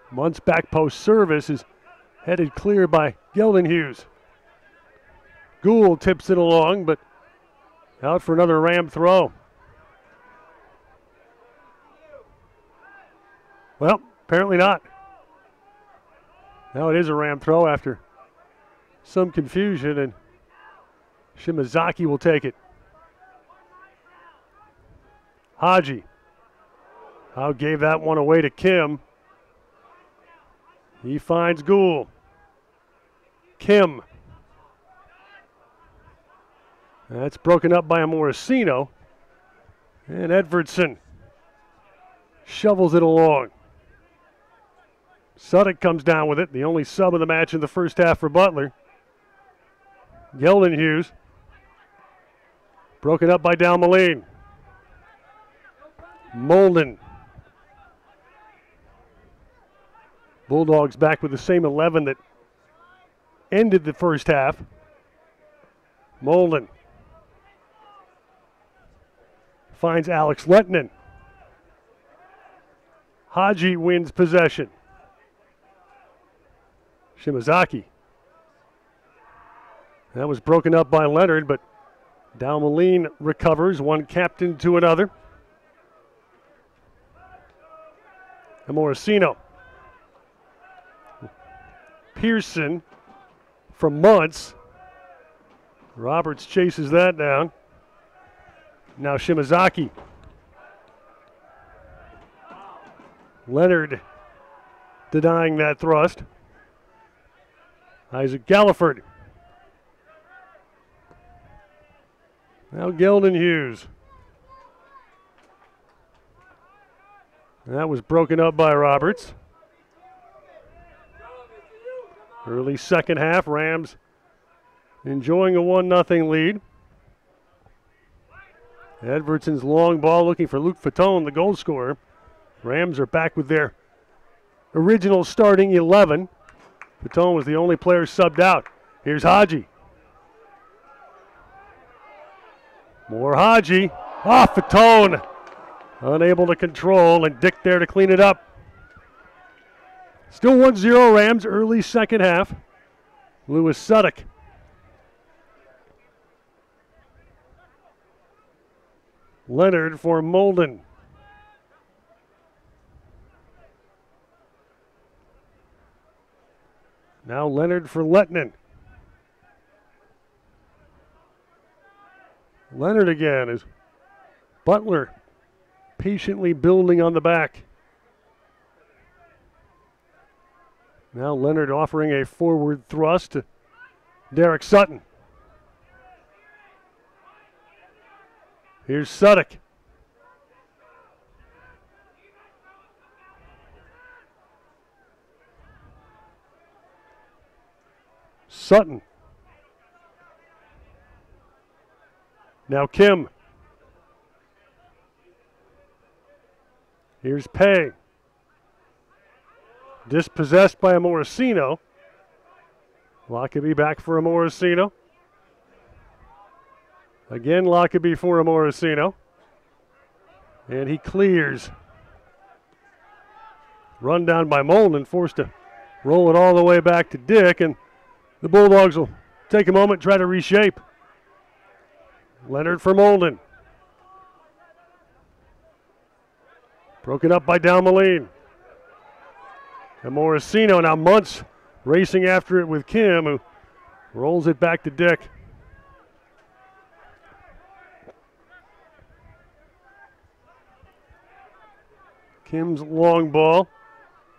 Muntz' back post service is headed clear by Gelden Hughes. Gould tips it along, but out for another Ram throw. Well, apparently not. Now it is a Ram throw after some confusion, and Shimazaki will take it. Haji. Howe gave that one away to Kim. He finds Gould. Kim. That's broken up by a Morosino. And Edvardson shovels it along. Suddick comes down with it, the only sub of the match in the first half for Butler. Gelden Hughes. Broken up by Dalmaline. Molden. Bulldogs back with the same 11 that ended the first half. Molden. finds Alex Lettinen. Haji wins possession. Shimazaki. That was broken up by Leonard, but Dalmaline recovers, one captain to another. And Morosino. Pearson from Muntz. Roberts chases that down. Now Shimazaki. Leonard denying that thrust. Isaac Galliford. Now Geldon Hughes. That was broken up by Roberts. Early second half, Rams enjoying a 1-0 lead. Edvardson's long ball looking for Luke Fatone, the goal scorer. Rams are back with their original starting 11. Fatone was the only player subbed out. Here's Haji. More Haji. Fatone unable to control, and Dick there to clean it up. Still 1-0 Rams, early second half. Lewis Suddick. Leonard for Molden. Now Leonard for Lettinen. Leonard again as Butler patiently building on the back. Now Leonard offering a forward thrust to Derek Sutton. Here's Suddick. Sutton. Now Kim. Here's Pay. Dispossessed by a Morosino. Lockerbie back for a Morosino. Again, Lockerbie for a Morosino. And he clears. Run down by Molden, forced to roll it all the way back to Dick, and the Bulldogs will take a moment, try to reshape. Leonard for Molden. Broken up by Dalmaline. And Morosino, now Muntz racing after it with Kim, who rolls it back to Dick. Kim's long ball,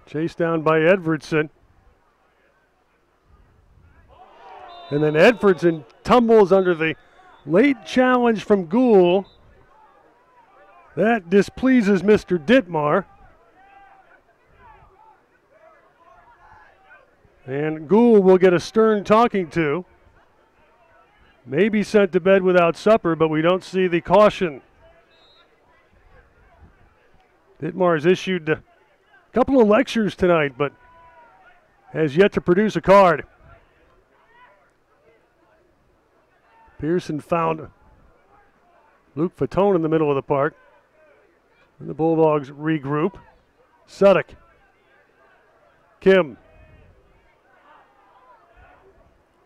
chased down by Edvardson. And then Edvardson tumbles under the late challenge from Gould. That displeases Mr. Dittmar. And Gould will get a stern talking to. Maybe sent to bed without supper, but we don't see the caution. Dittmar has issued a couple of lectures tonight, but has yet to produce a card. Pearson found Luke Fatone in the middle of the park. And the Bulldogs regroup. Suddick. Kim.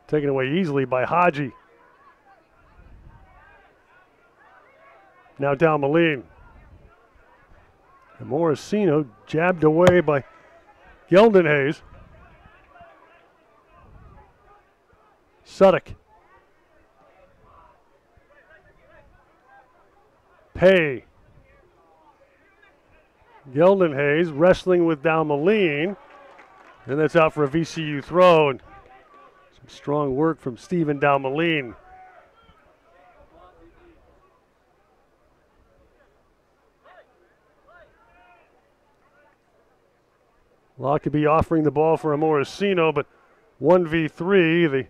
Taken away easily by Haji. Now Dalmaline. And Morosino jabbed away by Geldon Hayes. Suddick. Pay. Geldon Hayes wrestling with Dalmaline. And that's out for a VCU throw. And some strong work from Stephen Dalmaline. Lockerbie offering the ball for a Morosino, but 1v3. The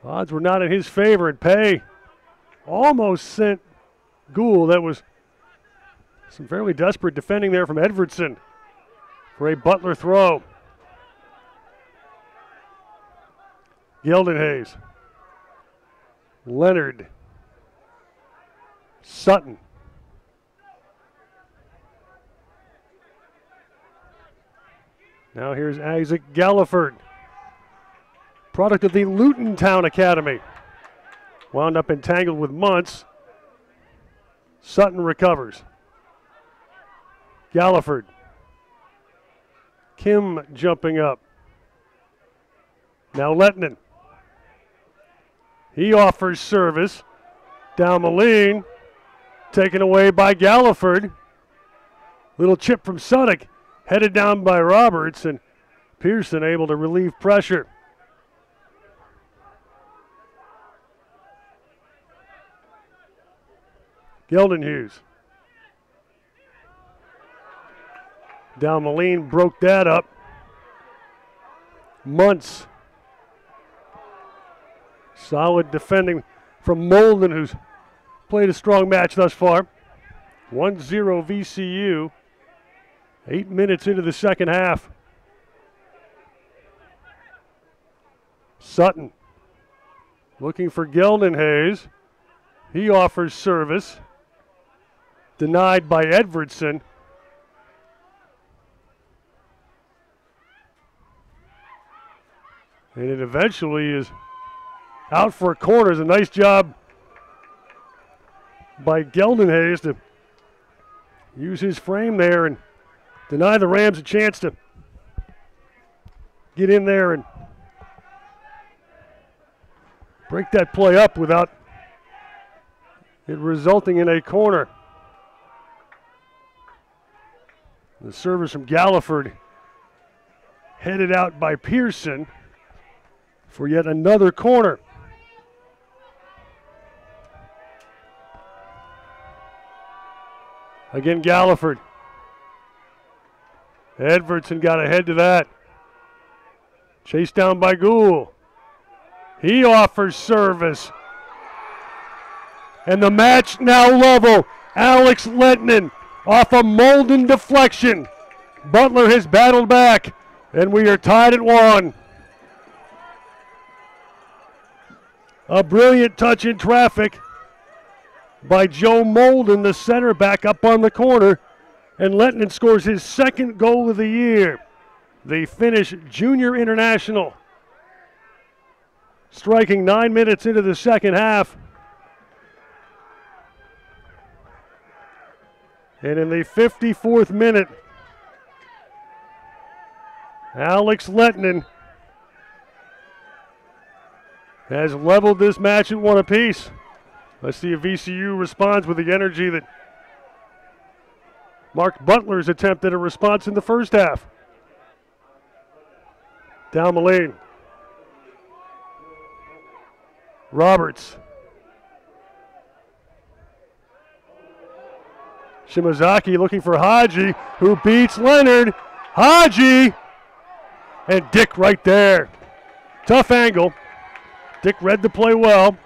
odds were not in his favor. And Pay almost sent Gould. That was some fairly desperate defending there from Edvardson for a Butler throw. Geldon Hayes. Leonard. Sutton. Now here's Isaac Galliford, product of the Luton Town Academy. Wound up entangled with Muntz. Sutton recovers. Galliford. Kim jumping up. Now Lettinen. He offers service. Dalmaline. Taken away by Galliford. Little chip from Suddick. Headed down by Roberts, and Pearson able to relieve pressure. Geldenhuis. Dalmaline broke that up. Muntz. Solid defending from Molden, who's played a strong match thus far. 1-0 VCU. 8 minutes into the second half. Sutton looking for Geldenhuis. He offers service. Denied by Edvardson. And it eventually is out for a corner. It's a nice job by Geldenhuis to use his frame there and deny the Rams a chance to get in there and break that play up without it resulting in a corner. The service from Galliford headed out by Pearson for yet another corner. Again, Galliford. Edvardson got ahead to that. Chased down by Gould. He offers service. And the match now level. Alex Lettinen off a Molden deflection. Butler has battled back, and we are tied at 1. A brilliant touch in traffic by Joe Molden, the center back up on the corner. And Lettinen scores his second goal of the year. The Finnish junior international. Striking 9 minutes into the second half. And in the 54th minute, Alex Lettinen has leveled this match at 1 apiece. Let's see if VCU responds with the energy that marked Butler's attempt at a response in the first half. Dalmaline. Roberts. Shimazaki looking for Haji, who beats Leonard. Haji! And Dick right there. Tough angle. Dick read the play well.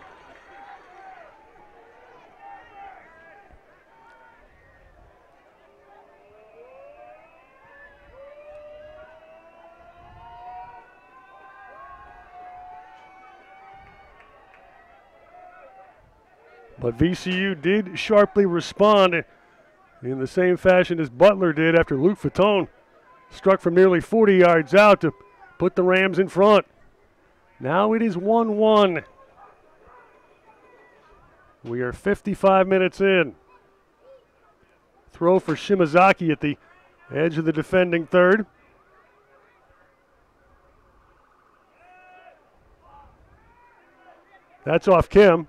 But VCU did sharply respond in the same fashion as Butler did after Luke Fatone struck from nearly 40 yards out to put the Rams in front. Now it is 1-1. We are 55 minutes in. Throw for Shimazaki at the edge of the defending third. That's off Kim.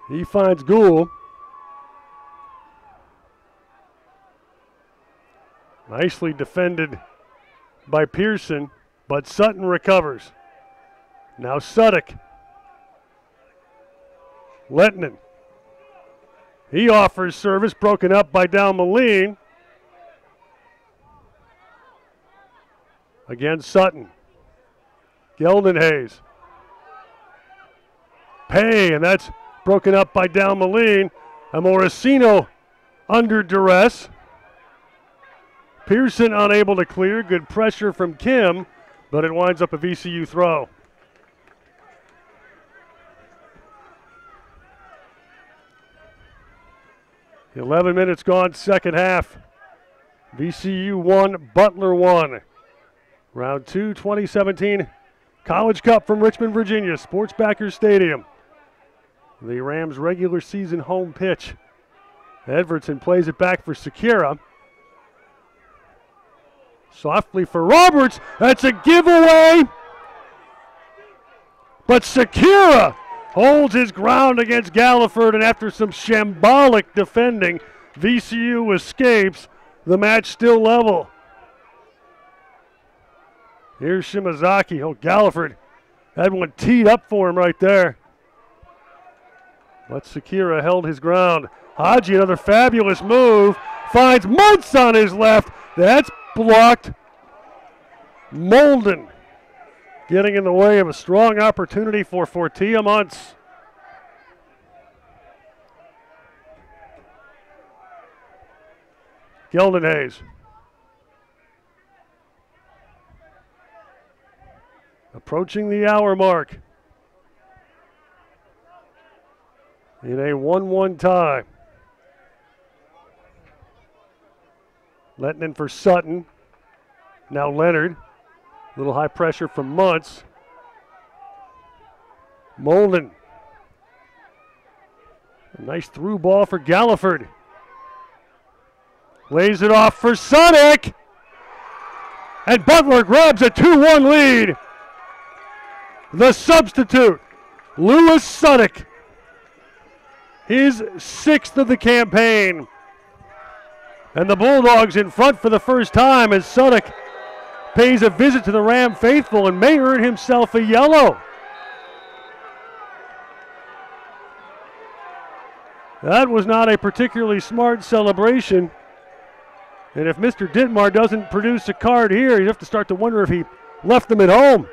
He finds Gould. Nicely defended by Pearson, but Sutton recovers. Now Suddick. Lettinen. He offers service, broken up by Dalmaline. Again, Sutton. Geldenhuis. Pay, and that's broken up by Dalmaline. Amorosino under duress. Pearson unable to clear. Good pressure from Kim, but it winds up a VCU throw. "11 minutes gone, second half. VCU 1, Butler 1. Round 2, 2017 College Cup from Richmond, Virginia, Sportsbackers Stadium. The Rams' regular season home pitch. Edvardson plays it back for Sakira. Softly for Roberts. That's a giveaway. But Sakira holds his ground against Galliford, and after some shambolic defending, VCU escapes. The match still level. Here's Shimazaki. Oh, Galliford had one teed up for him right there. But Sakira held his ground. Haji, another fabulous move. Finds Muntz on his left. That's blocked. Molden getting in the way of a strong opportunity for Fortia Muntz. Geldenhays. Approaching the hour mark in a 1-1 tie. Lettinen for Sutton. Now Leonard. A little high pressure from Muntz. Molden. A nice through ball for Galliford. Lays it off for Sonic. And Butler grabs a 2-1 lead. The substitute, Lewis Sonic. His 6th of the campaign. And the Bulldogs in front for the first time as Sonic pays a visit to the Ram faithful and may earn himself a yellow. That was not a particularly smart celebration. And if Mr. Ditmar doesn't produce a card here, you have to start to wonder if he left them at home.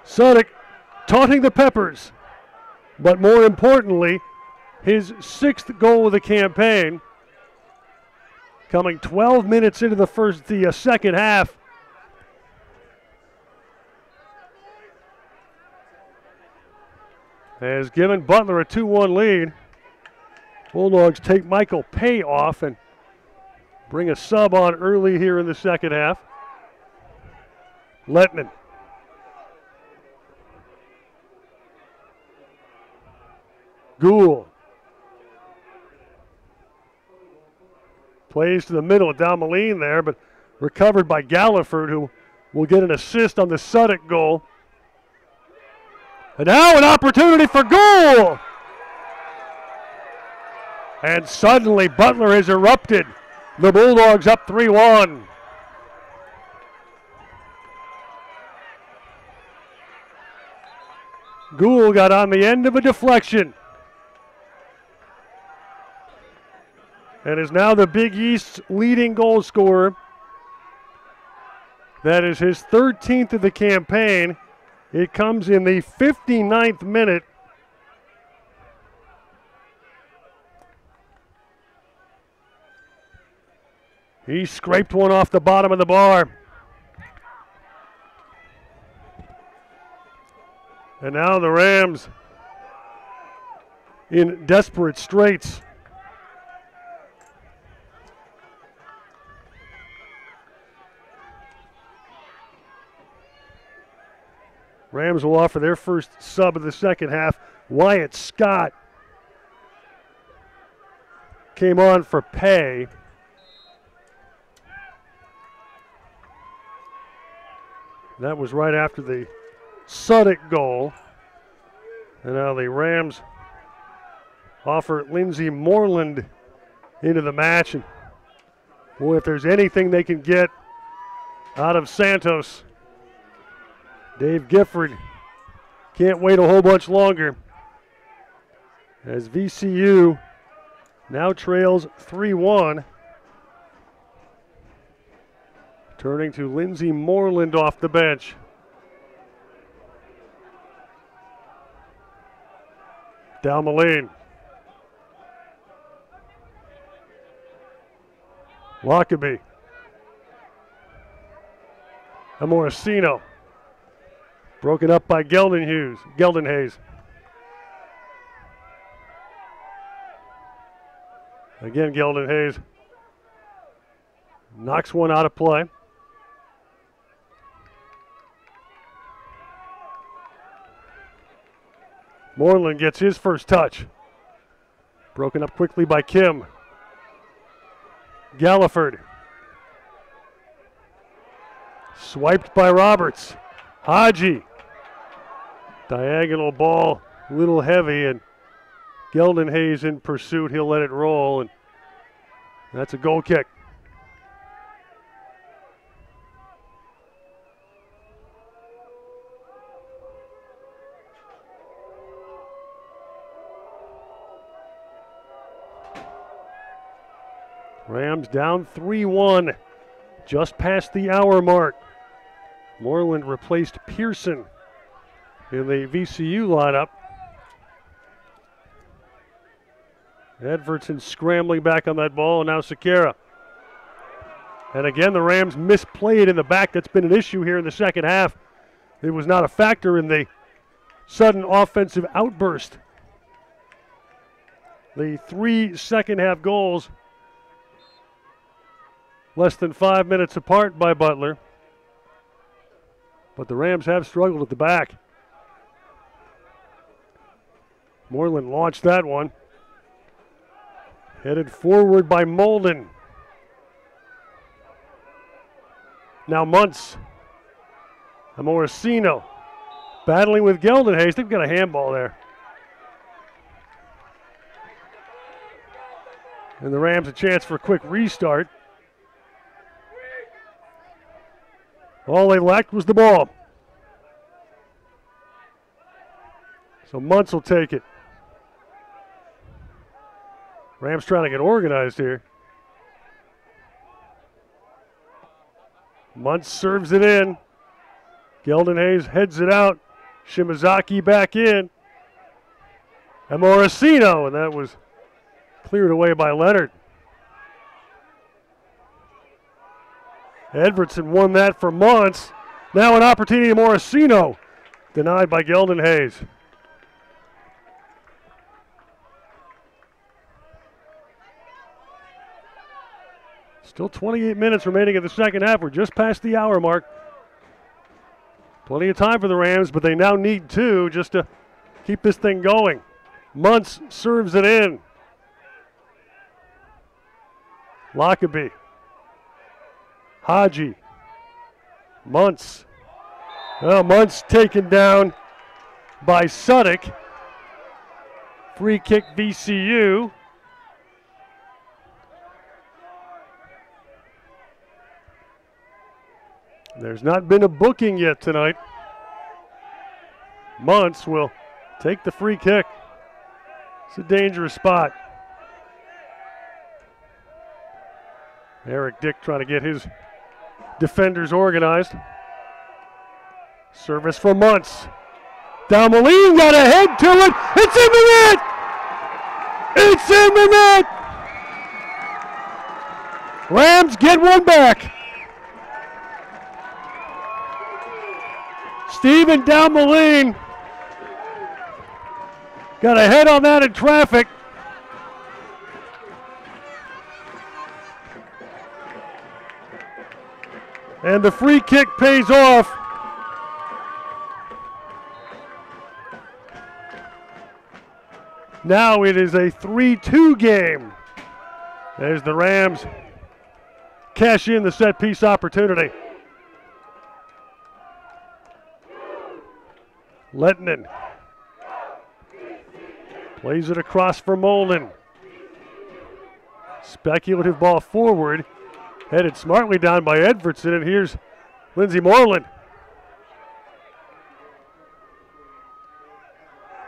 Sonic taunting the Peppers, but more importantly, his 6th goal of the campaign, coming 12 minutes into the second half. Has given Butler a 2-1 lead. Bulldogs take Michael Pay off and bring a sub on early here in the second half. Lettinen. Gould. Plays to the middle of Dalmalin there, but recovered by Galliford, who will get an assist on the Suddick goal. And now an opportunity for Gould! And suddenly Butler has erupted. The Bulldogs up 3-1. Gould got on the end of a deflection. And is now the Big East's leading goal scorer. That is his 13th of the campaign. It comes in the 59th minute. He scraped one off the bottom of the bar. And now the Rams in desperate straits. Rams will offer their first sub of the second half. Wyatt Scott came on for Pay. That was right after the Suddick goal. And now the Rams offer Lindsey Moreland into the match. And boy, if there's anything they can get out of Santos, Dave Gifford can't wait a whole bunch longer as VCU now trails 3-1. Turning to Lindsey Moreland off the bench. Dalmalin. Lockaby. Amorosino. Broken up by Geldenhays. Again, Gelden Hayes knocks one out of play. Moreland gets his first touch. Broken up quickly by Kim. Galliford. Swiped by Roberts. Haji. Diagonal ball, a little heavy, and Gelden Hayes in pursuit. He'll let it roll, and that's a goal kick. Rams down 3-1, just past the hour mark. Moreland replaced Pearson in the VCU lineup. Edvardson scrambling back on that ball, and now Sekera. And again, the Rams misplayed in the back. That's been an issue here in the second half. It was not a factor in the sudden offensive outburst. The 3 second-half goals, less than 5 minutes apart by Butler. But the Rams have struggled at the back. Moreland launched that one. Headed forward by Molden. Now Muntz. Amorosino battling with Gelden Hayes. They've got a handball there. And the Rams a chance for a quick restart. All they lacked was the ball. So Muntz will take it. Rams trying to get organized here. Muntz serves it in. Gelden Hayes heads it out. Shimazaki back in. Amorosino, and that was cleared away by Leonard. Edvardson won that for Muntz. Now an opportunity, Amorosino. Denied by Gelden Hayes. Still 28 minutes remaining in the second half. We're just past the hour mark. Plenty of time for the Rams, but they now need 2 just to keep this thing going. Muntz serves it in. Lockaby. Haji. Muntz. Well, Muntz taken down by Suddick. Free kick VCU. There's not been a booking yet tonight. Muntz will take the free kick. It's a dangerous spot. Eric Dick trying to get his defenders organized. Service for Muntz. Dalmalin got a head to it. It's in the net! It's in the net! Rams get one back. Steven Dalmalin got a head on that in traffic. And the free kick pays off. Now it is a 3-2 game as the Rams cash in the set piece opportunity. Lettinen plays it across for Molden. Speculative ball forward, headed smartly down by Edvardson, and here's Lindsey Moreland.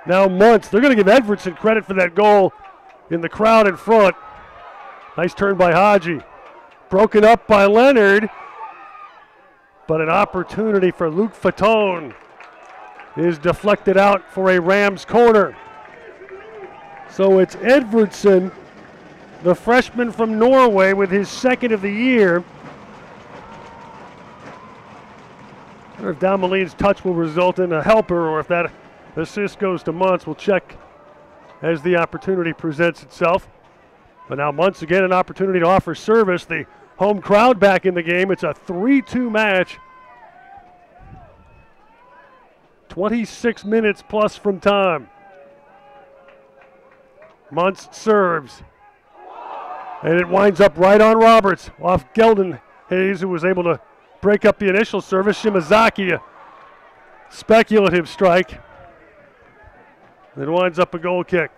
Now Muntz, they're going to give Edvardson credit for that goal in the crowd in front. Nice turn by Haji. Broken up by Leonard, but an opportunity for Luke Fatone is deflected out for a Rams corner. So it's Edvardson, the freshman from Norway, with his second of the year. I wonder if Dalmalin's touch will result in a helper or if that assist goes to Muntz. We'll check as the opportunity presents itself. But now Muntz again an opportunity to offer service. The home crowd back in the game. It's a 3-2 match. 26 minutes plus from time. Muntz serves. And it winds up right on Roberts off Gelden Hayes, who was able to break up the initial service. Shimazaki, a speculative strike. And it winds up a goal kick.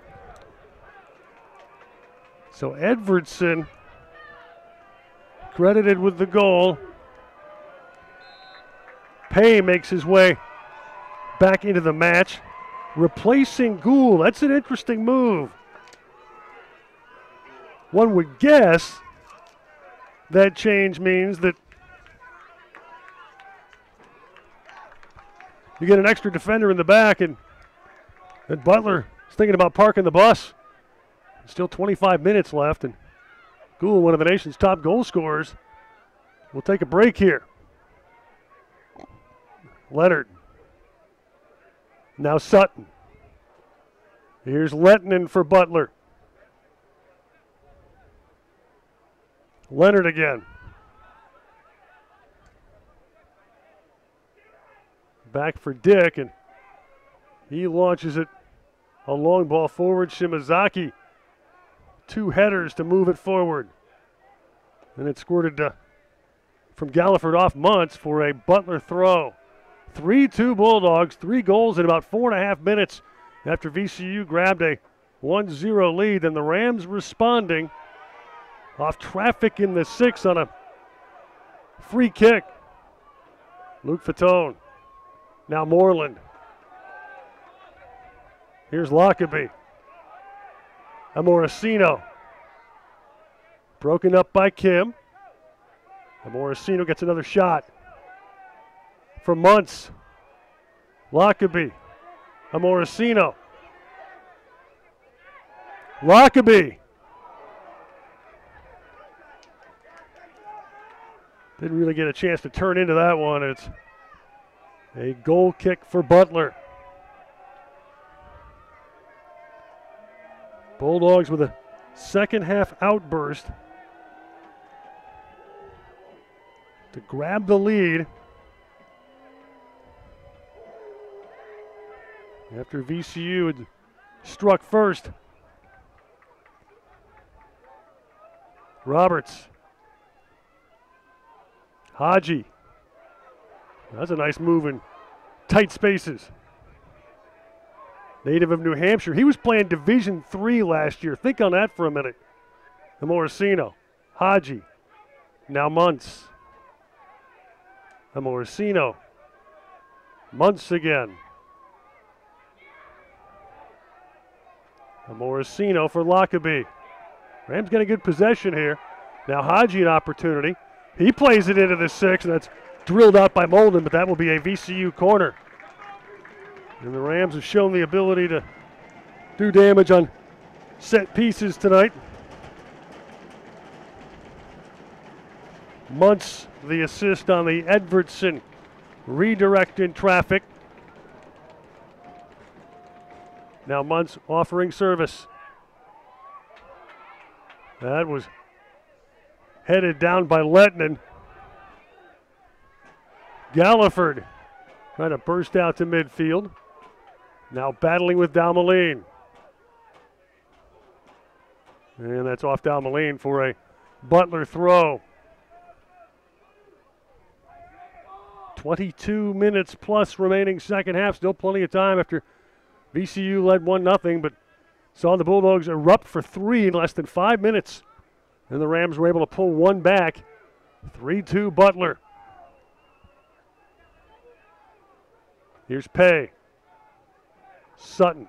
So Edvardson credited with the goal. Pay makes his way back into the match, replacing Gould. That's an interesting move. One would guess that change means that you get an extra defender in the back, and Butler is thinking about parking the bus. Still 25 minutes left, and Gould, one of the nation's top goal scorers, will take a break here. Leonard. Now Sutton. Here's Lettinen for Butler. Leonard again. Back for Dick, and he launches it. A long ball forward. Shimazaki. 2 headers to move it forward. And it squirted from Galliford off Muntz for a Butler throw. 3-2 Bulldogs, 3 goals in about 4.5 minutes after VCU grabbed a 1-0 lead. And the Rams responding off traffic in the 6 on a free kick. Luke Fatone. Now Moreland. Here's Lockerbie. Amorosino. Broken up by Kim. Amorosino gets another shot. For Muntz. Lockerbie. Amorosino. Lockerbie. Didn't really get a chance to turn into that one. It's a goal kick for Butler. Bulldogs with a second half outburst to grab the lead after VCU had struck first. Roberts. Haji. That's a nice move in tight spaces. Native of New Hampshire. He was playing Division III last year. Think on that for a minute. Amorosino. Haji. Now Muntz. Amorosino. Muntz again. Amorosino for Lockerbie. Rams getting good possession here. Now Haji an opportunity. He plays it into the 6, and that's drilled out by Molden, but that will be a VCU corner. And the Rams have shown the ability to do damage on set pieces tonight. Muntz the assist on the Edvardson redirect in traffic. Now Muntz offering service. That was headed down by Lettinen. Galliford trying to burst out to midfield. Now battling with Dalmaline. And that's off Dalmaline for a Butler throw. 22 minutes plus remaining second half. Still plenty of time after VCU led 1-0, but saw the Bulldogs erupt for 3 in less than 5 minutes. And the Rams were able to pull one back. 3-2 Butler. Here's Pay. Sutton.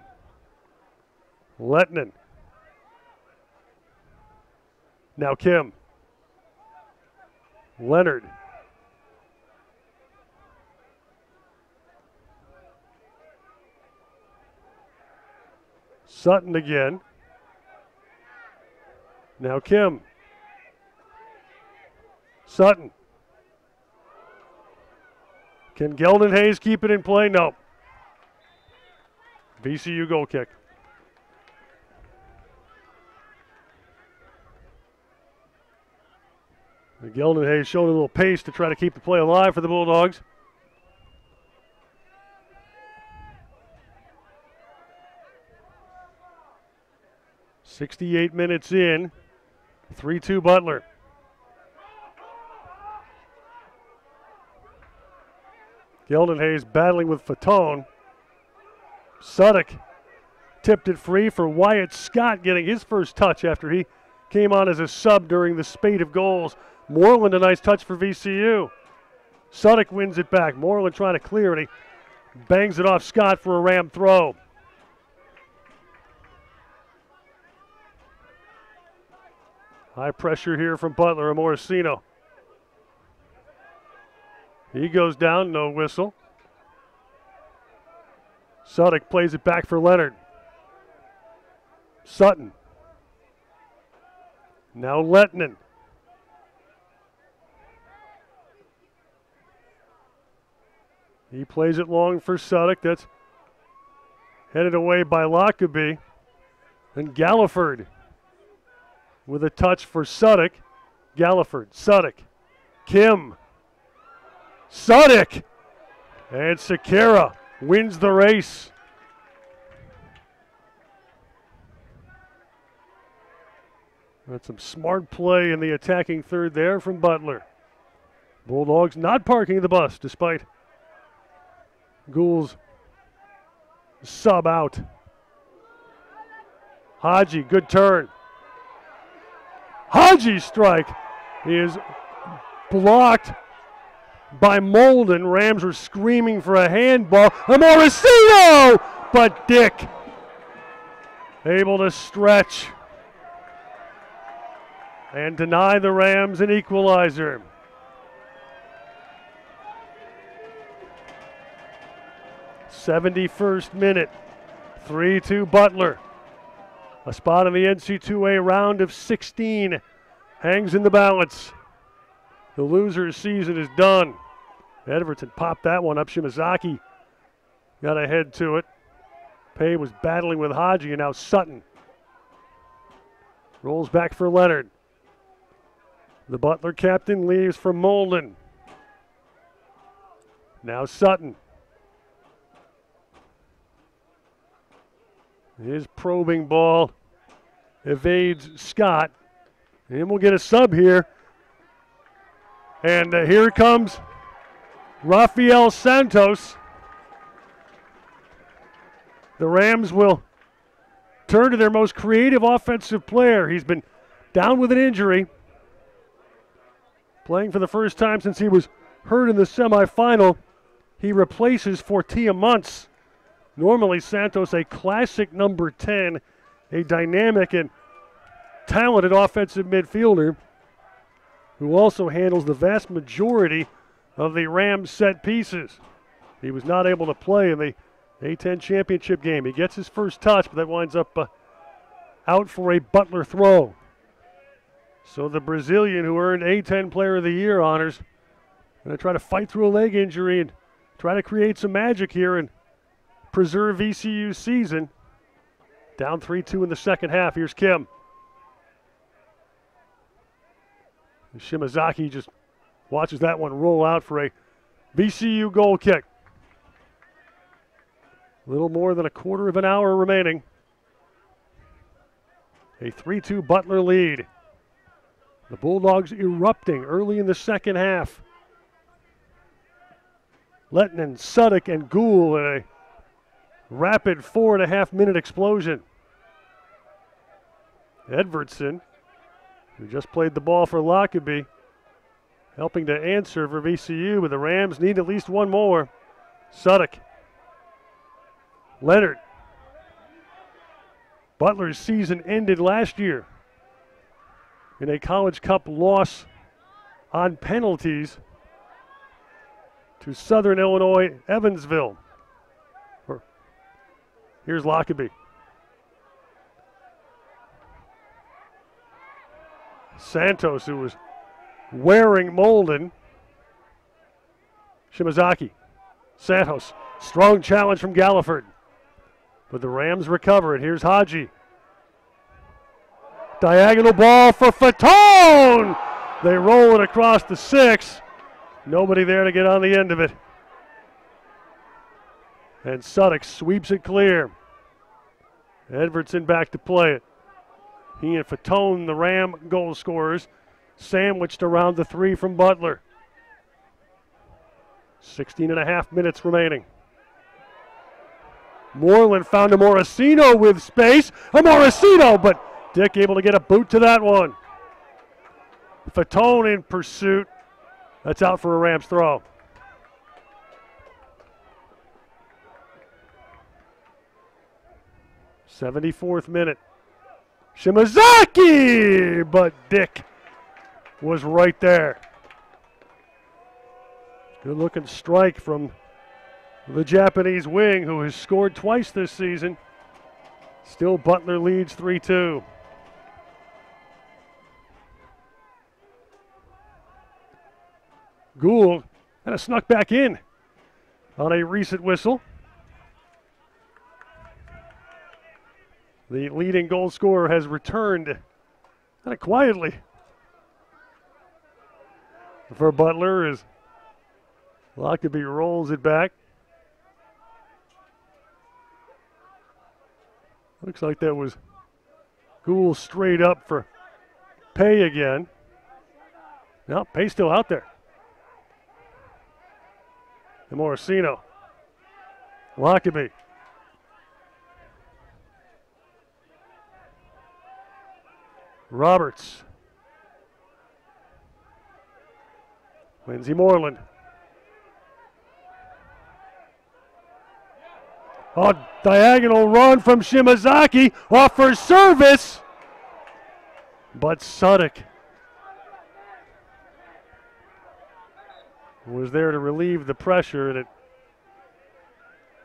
Lettinen. Now Kim. Leonard. Sutton again. Now Kim. Sutton. Can Gelden Hayes keep it in play? No. VCU goal kick. Geldenhayes showing a little pace to try to keep the play alive for the Bulldogs. .68 minutes in, 3-2 Butler. Geldenhayes battling with Fatone. Suddick tipped it free for Wyatt Scott, getting his first touch after he came on as a sub during the spate of goals. Moreland, a nice touch for VCU. Suddick wins it back. Moreland trying to clear, and he bangs it off Scott for a Ram throw. High pressure here from Butler, Morosino. He goes down, no whistle. Suddick plays it back for Leonard. Sutton. Now Lettinen. He plays it long for Suddick. That's headed away by Lockerbie. And Galliford with a touch for Suddick. Galliford, Suddick, Kim, Suddick, and Sekera wins the race. That's some smart play in the attacking third there from Butler. Bulldogs not parking the bus despite Gould's sub out. Haji, good turn. Haji's strike is blocked by Molden. Rams were screaming for a handball. Morosino, but Dick able to stretch and deny the Rams an equalizer. '71st minute, 3-2 Butler. A spot in the NCAA round of 16 hangs in the balance. The loser's season is done. Edvardson popped that one up. Shimazaki got ahead to it. Pay was battling with Haji, and now Sutton rolls back for Leonard. The Butler captain leaves for Molden. Now Sutton. His probing ball evades Scott. And we'll get a sub here. And here comes Rafael Santos. The Rams will turn to their most creative offensive player. He's been down with an injury. Playing for the first time since he was hurt in the semifinal. He replaces Fortia Muntz. Normally Santos, a classic number 10, a dynamic and talented offensive midfielder who also handles the vast majority of the Rams set pieces. He was not able to play in the A-10 championship game. He gets his first touch, but that winds up out for a Butler throw. So the Brazilian who earned A-10 Player of the Year honors going to try to fight through a leg injury and try to create some magic here and preserve VCU's season. Down 3-2 in the second half. Here's Kim. Shimazaki just watches that one roll out for a VCU goal kick. A little more than a quarter of an hour remaining. A 3-2 Butler lead. The Bulldogs erupting early in the second half. Lettinen, Suddick, and Gould in a rapid 4.5-minute explosion. Edvardson, who just played the ball for Lockerbie, helping to answer for VCU, but the Rams need at least one more. Suddick. Leonard. Butler's season ended last year in a College Cup loss on penalties to Southern Illinois Evansville. Here's Lockerbie. Santos, who was wearing Molden. Shimazaki. Santos. Strong challenge from Galliford. But the Rams recover it. Here's Haji. Diagonal ball for Fatone. They roll it across the 6. Nobody there to get on the end of it. And Suddick sweeps it clear. Edvardson back to play it. He and Fatone, the Ram goal scorers, sandwiched around the 3 from Butler. 16.5 minutes remaining. Moreland found a Morosino with space. A Morosino, but Dick able to get a boot to that one. Fatone in pursuit. That's out for a Rams throw. '74th minute. Shimazaki, but Dick was right there. Good looking strike from the Japanese wing, who has scored twice this season. Still Butler leads 3-2. Gould kind of snuck back in on a recent whistle. The leading goal scorer has returned kind of quietly for Butler as Lockaby rolls it back. Looks like that was Gould straight up for Pay again. No, Pay's still out there. And Morosino. Lockaby. Roberts. Lindsey Moreland. Oh, diagonal run from Shimazaki. Offers service. But Suddick was there to relieve the pressure, and it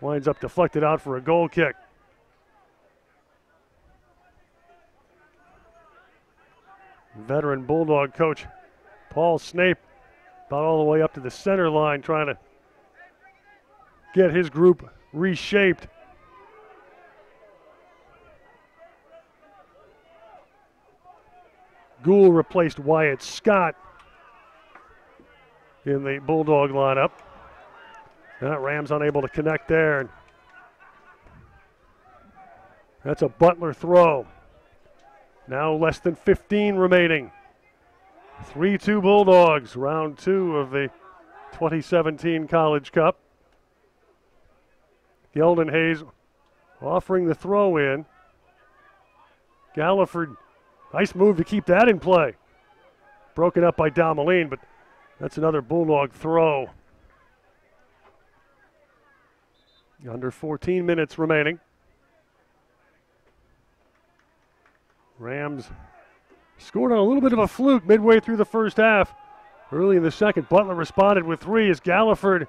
winds up deflected out for a goal kick. Veteran Bulldog coach Paul Snape about all the way up to the center line trying to get his group reshaped. Gould replaced Wyatt Scott in the Bulldog lineup. Rams unable to connect there. And that's a Butler throw. Now less than 15 remaining. 3-2 Bulldogs, round 2 of the 2017 College Cup. Geldon Hayes offering the throw in. Galliford, nice move to keep that in play. Broken up by Dalmaline, but that's another Bulldog throw. Under 14 minutes remaining. Rams scored on a little bit of a fluke midway through the first half. Early in the second, Butler responded with 3 as Galliford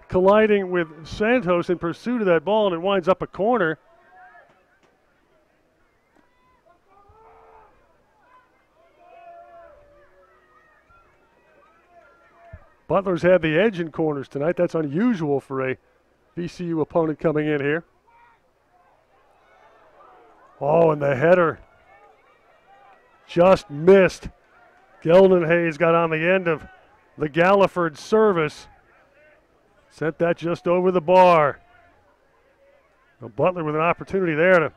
colliding with Santos in pursuit of that ball, and it winds up a corner. Butler's had the edge in corners tonight. That's unusual for a VCU opponent coming in here. Oh, and the header just missed. Geldon Hayes got on the end of the Galliford service. Sent that just over the bar. Now Butler with an opportunity there to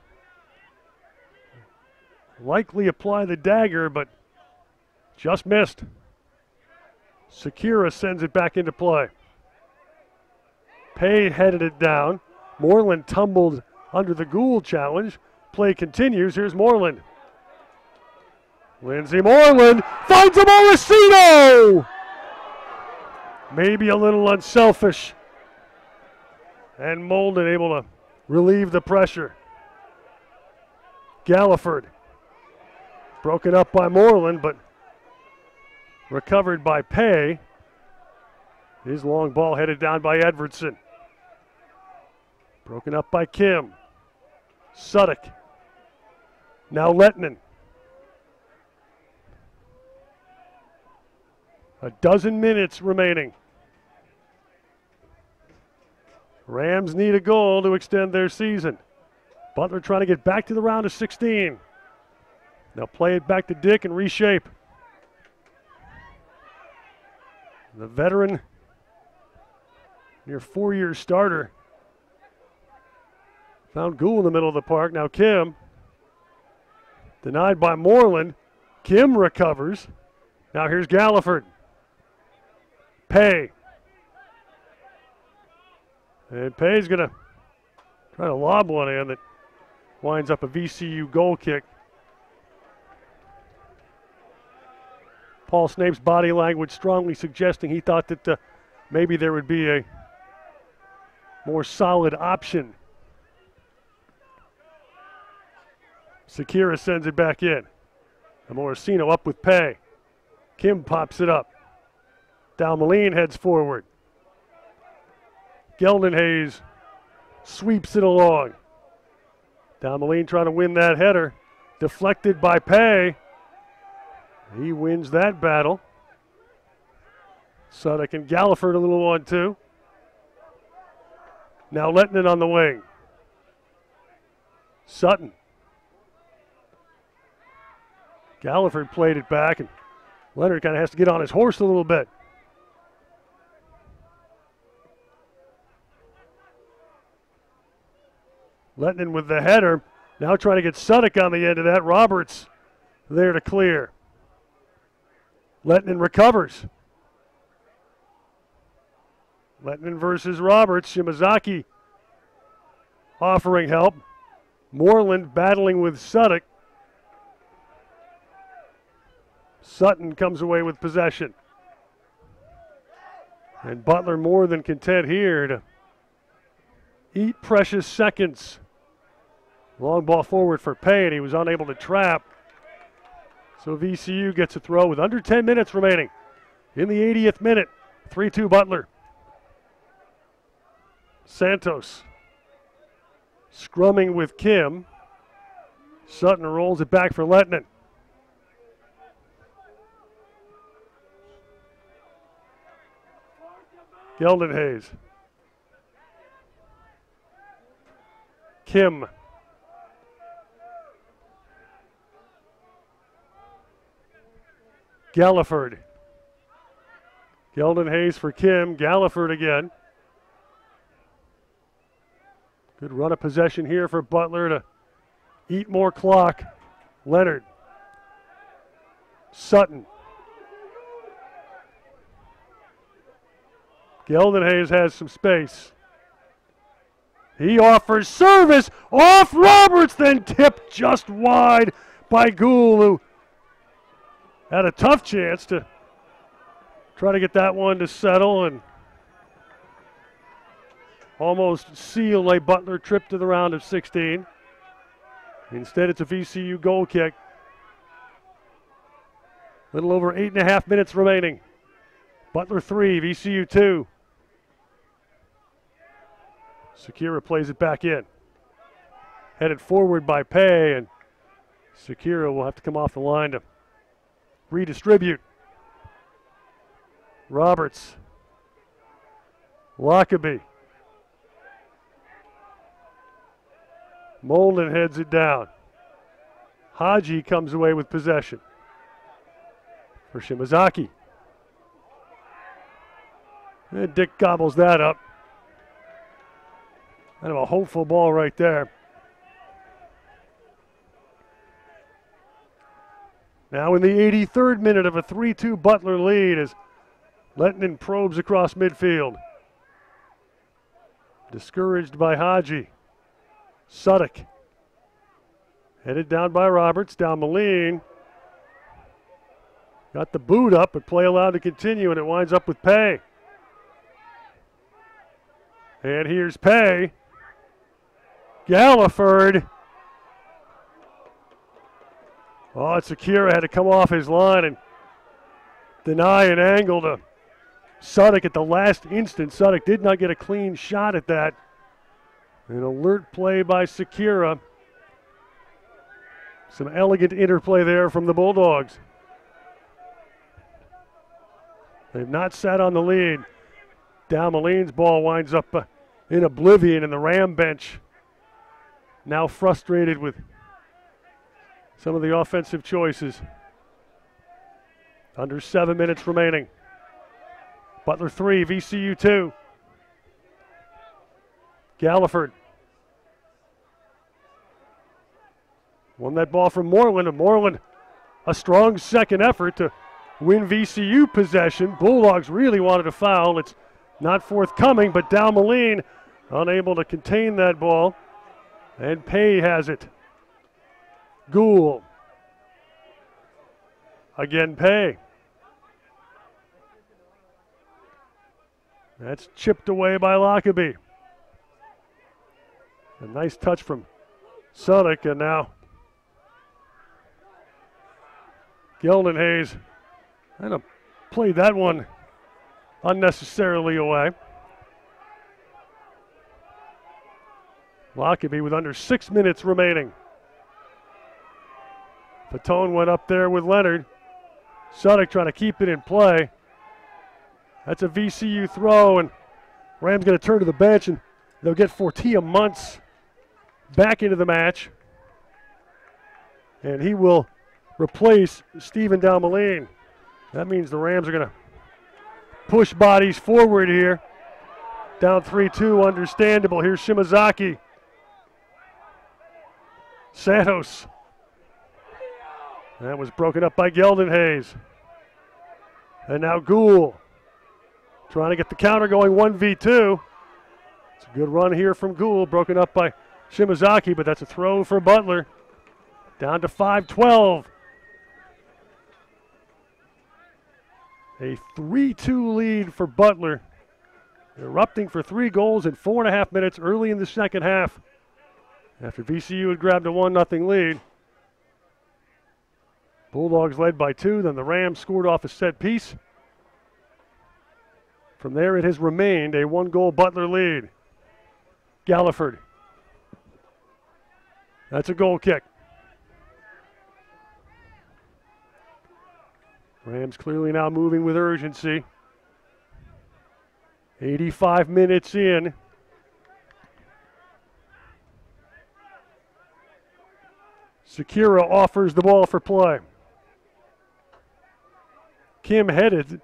likely apply the dagger, but just missed. Sakura sends it back into play. Pay headed it down. Moreland tumbled under the Gould challenge. Play continues. Here's Moreland. Lindsey Moreland finds a Morosino! Maybe a little unselfish. And Molden able to relieve the pressure. Galliford. Broken up by Moreland, but recovered by Pay. His long ball headed down by Edvardson. Broken up by Kim. Suddick. Now Lettinen. A dozen minutes remaining. Rams need a goal to extend their season. Butler trying to get back to the round of 16. Now play it back to Dick and reshape. The veteran, near 4-year starter, found Gould in the middle of the park. Now Kim, denied by Moreland. Kim recovers. Now here's Galliford. Pay. And Pay's going to try to lob one in that winds up a VCU goal kick. Paul Snape's body language strongly suggesting he thought that maybe there would be a more solid option. Sakira sends it back in. Amorosino up with Pay. Kim pops it up. Dalmaline heads forward. Geldenhays sweeps it along. Dalmaline trying to win that header. Deflected by Pay. He wins that battle. Sudek and Galliford a little 1-2. Now Lettinen on the wing. Sutton. Galliford played it back, and Leonard kind of has to get on his horse a little bit. Lettinen with the header. Now trying to get Sudek on the end of that. Roberts there to clear. Lettinen recovers. Lettinen versus Roberts. Shimazaki offering help. Moreland battling with Sudek. Sutton comes away with possession. And Butler more than content here to eat precious seconds. Long ball forward for Pay, and he was unable to trap. So VCU gets a throw with under 10 minutes remaining. In the 80th minute, 3-2 Butler. Santos scrumming with Kim. Sutton rolls it back for Lettinen. Geldenhays. Kim. Galliford. Geldenhays for Kim. Galliford again. Good run of possession here for Butler to eat more clock. Leonard. Sutton. Geldenhays has some space. He offers service off Roberts, then tipped just wide by Gould, who had a tough chance to try to get that one to settle and almost seal a Butler trip to the round of 16. Instead, it's a VCU goal kick. Little over 8.5 minutes remaining. Butler 3, VCU 2. Sakira plays it back in. Headed forward by Pay, and Sakira will have to come off the line to redistribute. Roberts. Lockaby. Molden heads it down. Haji comes away with possession for Shimazaki. And Dick gobbles that up. Kind of a hopeful ball right there. Now in the 83rd minute of a 3-2 Butler lead as Lettinen probes across midfield. Discouraged by Haji. Sudek. Headed down by Roberts. Down Moline. Got the boot up, but play allowed to continue, and it winds up with Pay. And here's Pay. Galliford. Oh, Sakira had to come off his line and deny an angle to Sudek at the last instant. Sudek did not get a clean shot at that. An alert play by Sakira. Some elegant interplay there from the Bulldogs. They've not sat on the lead. Dalmaline's ball winds up in oblivion, and the Ram bench now frustrated with some of the offensive choices. Under 7 minutes remaining. Butler 3, VCU 2. Galliford won that ball from Moreland, and Moreland a strong second effort to win VCU possession. Bulldogs really wanted a foul. It's not forthcoming, but Dalmaline unable to contain that ball, and Pay has it. Gould. Again, Pay. That's chipped away by Lockerbie. A nice touch from Suddick, and now Geldenhays kind of played that one unnecessarily away. Lockerbie with under 6 minutes remaining. Fatone went up there with Leonard. Suddick trying to keep it in play. That's a VCU throw, and Rams going to turn to the bench, and they'll get Fortia Muntz back into the match. And he will replace Stephen Dalmaline. That means the Rams are going to push bodies forward here. Down 3-2, understandable. Here's Shimazaki. Santos. That was broken up by Geldenhays. And now Gould trying to get the counter going, 1v2. It's a good run here from Gould, broken up by Shimazaki, but that's a throw for Butler. Down to 5-12. A 3-2 lead for Butler. Erupting for 3 goals in 4.5 minutes early in the second half. After VCU had grabbed a 1-0 lead. Bulldogs led by 2, then the Rams scored off a set piece. From there, it has remained a 1-goal Butler lead. Galliford. That's a goal kick. Rams clearly now moving with urgency. 85 minutes in. Sekira offers the ball for play. Kim headed,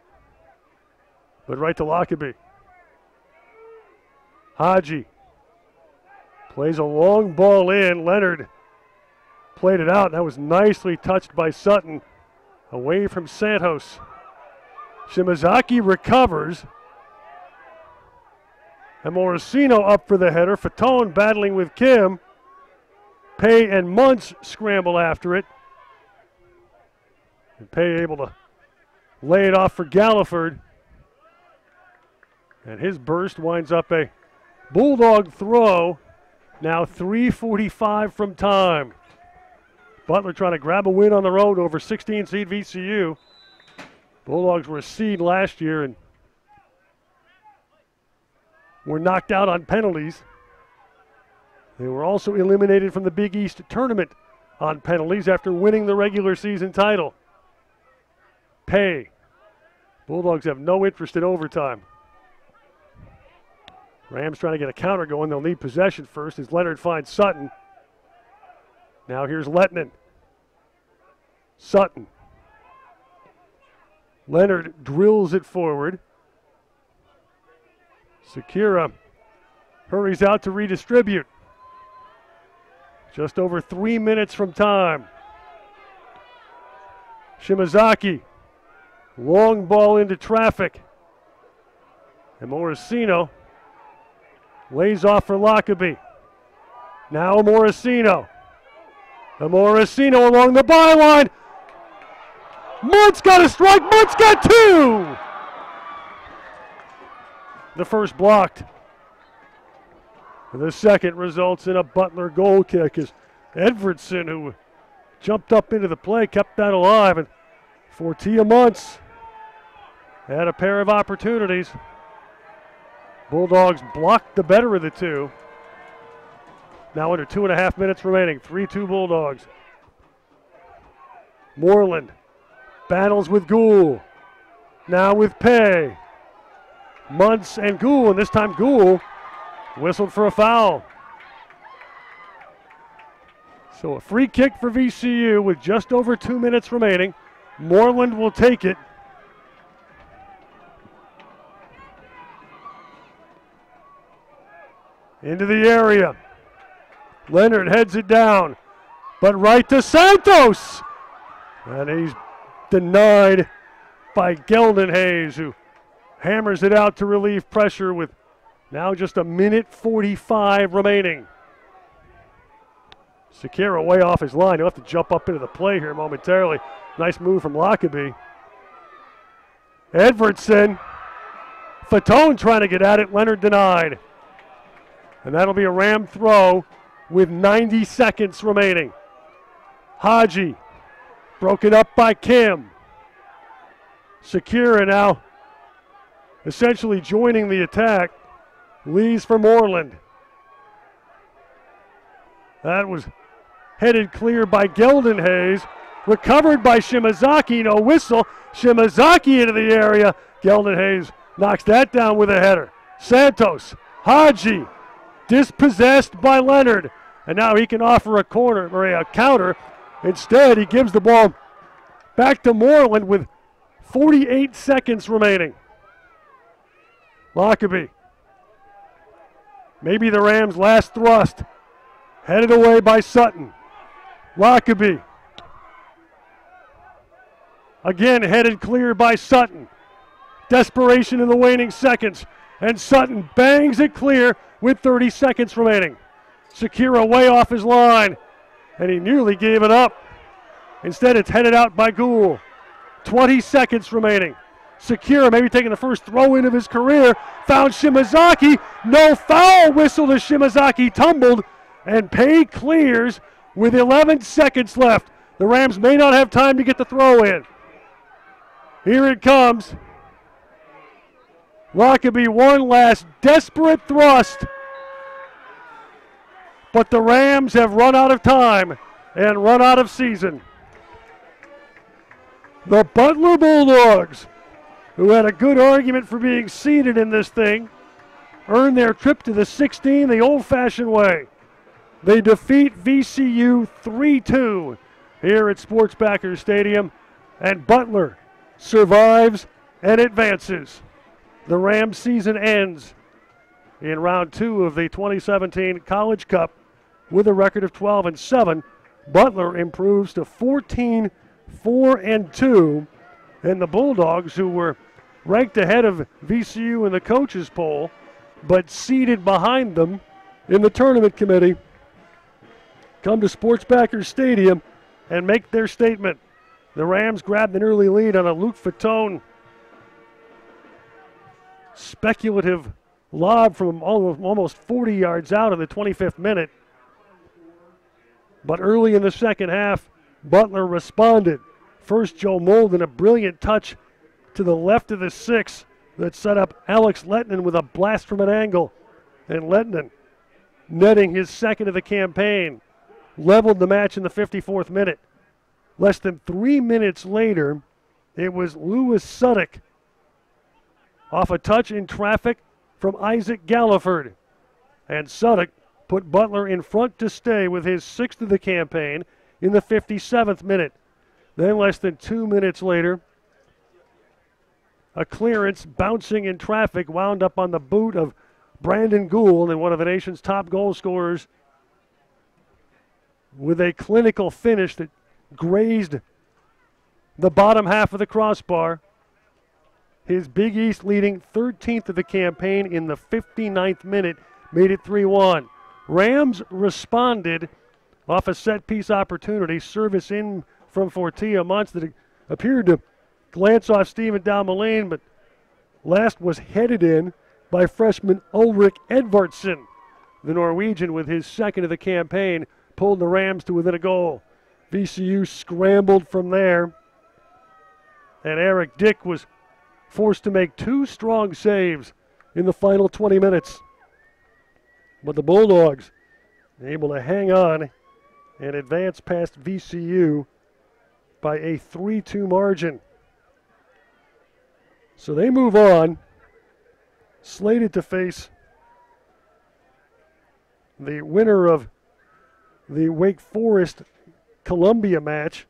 but right to Lockerbie. Haji plays a long ball in. Leonard played it out. That was nicely touched by Sutton. Away from Santos. Shimazaki recovers. And Morosino up for the header. Fatone battling with Kim. Pay and Muntz scramble after it. And Pay able to lay it off for Galliford. And his burst winds up a Bulldog throw. Now 3:45 from time. Butler trying to grab a win on the road over 16 seed VCU. Bulldogs were a seed last year and were knocked out on penalties. They were also eliminated from the Big East tournament on penalties after winning the regular season title. Pay. Bulldogs have no interest in overtime. Rams trying to get a counter going. They'll need possession first as Leonard finds Sutton. Now here's Lettinen. Sutton. Leonard drills it forward. Sekira hurries out to redistribute. Just over 3 minutes from time. Shimazaki. Long ball into traffic. And Morosino lays off for Lockerbie. Now Morosino. And Morosino along the byline. Muntz got a strike. Muntz got 2. The first blocked. And the second results in a Butler goal kick as Edvardson, who jumped up into the play, kept that alive. And Fortia Muntz had a pair of opportunities. Bulldogs blocked the better of the two. Now under 2.5 minutes remaining. 3-2 Bulldogs. Moreland battles with Gould. Now with Pay. Muntz and Gould, and this time Gould whistled for a foul. So a free kick for VCU with just over 2 minutes remaining. Moreland will take it. Into the area. Leonard heads it down, but right to Santos. And he's denied by Geldon Hayes, who hammers it out to relieve pressure with now just a minute 45 remaining. Sakira way off his line. He'll have to jump up into the play here momentarily. Nice move from Lockerbie. Edvardson. Fatone trying to get at it. Leonard denied. And that'll be a Ram throw with 90 seconds remaining. Haji. Broken up by Kim. Sakira now essentially joining the attack. Lees for Moreland. That was headed clear by Geldon Hayes. Recovered by Shimazaki. No whistle. Shimazaki into the area. Geldon Hayes knocks that down with a header. Santos. Haji. Dispossessed by Leonard. And now he can offer a corner or a counter. Instead, he gives the ball back to Moreland with 48 seconds remaining. Lockerbie. Maybe the Rams' last thrust. Headed away by Sutton. Lockerbie. Again headed clear by Sutton. Desperation in the waning seconds. And Sutton bangs it clear with 30 seconds remaining. Sakira way off his line. And he nearly gave it up. Instead, it's headed out by Gould. 20 seconds remaining. Sakira maybe taking the first throw-in of his career. Found Shimazaki. No foul whistle to Shimazaki. Tumbled. And Pay clears with 11 seconds left. The Rams may not have time to get the throw in. Here it comes. Lockerbie one last desperate thrust. But the Rams have run out of time and run out of season. The Butler Bulldogs, who had a good argument for being seeded in this thing, earned their trip to the 16 the old-fashioned way. They defeat VCU 3-2 here at Sportsbacker Stadium, and Butler survives and advances. The Rams season ends in round 2 of the 2017 College Cup with a record of 12-7. Butler improves to 14-4-2, and the Bulldogs, who were ranked ahead of VCU in the coaches poll, but seated behind them in the tournament committee, come to Sportsbacker Stadium and make their statement. The Rams grabbed an early lead on a Luke Fatone speculative lob from almost 40 yards out in the 25th minute. But early in the second half, Butler responded. First, Joe Molden, a brilliant touch to the left of the 6 that set up Alex Lettinen with a blast from an angle. And Lettinen, netting his second of the campaign, leveled the match in the 54th minute. Less than 3 minutes later, it was Lewis Suddick off a touch in traffic from Isaac Galliford. And Suddick put Butler in front to stay with his 6th of the campaign in the 57th minute. Then less than 2 minutes later, a clearance bouncing in traffic wound up on the boot of Brandon Gould, and one of the nation's top goal scorers, with a clinical finish that grazed the bottom half of the crossbar. His Big East leading 13th of the campaign in the 59th minute made it 3-1. Rams responded off a set-piece opportunity, service in from Fortia Muntz that appeared to glance off Stephen Dalmalane, but last was headed in by freshman Ulrich Edvardson. The Norwegian, with his 2nd of the campaign, pulled the Rams to within a goal. VCU scrambled from there, and Eric Dick was forced to make 2 strong saves in the final 20 minutes. But the Bulldogs able to hang on and advance past VCU by a 3-2 margin. So they move on, slated to face the winner of the Wake Forest Columbia match,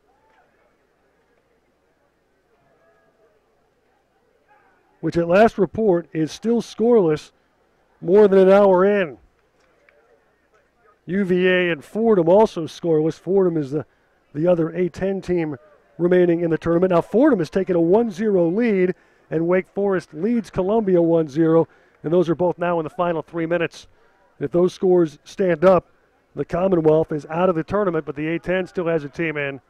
which at last report is still scoreless more than an hour in. UVA and Fordham also scoreless. Fordham is the other A10 team remaining in the tournament. Now Fordham has taken a 1-0 lead, and Wake Forest leads Columbia 1-0, and those are both now in the final 3 minutes. If those scores stand up, the Commonwealth is out of the tournament, but the A10 still has a team in,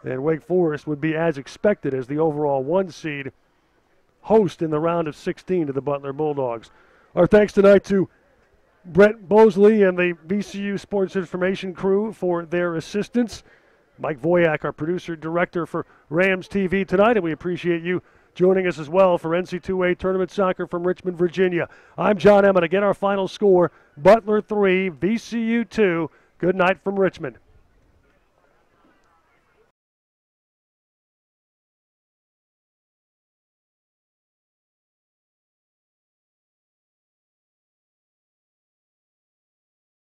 and Wake Forest would be as expected as the overall 1 seed host in the round of 16 to the Butler Bulldogs. Our thanks tonight to Brett Bosley and the VCU Sports Information crew for their assistance. Mike Voyak, our producer-director for Rams TV tonight, and we appreciate you joining us as well for NCAA Tournament Soccer from Richmond, Virginia. I'm John Emmett. Again, our final score, Butler 3, VCU 2. Good night from Richmond.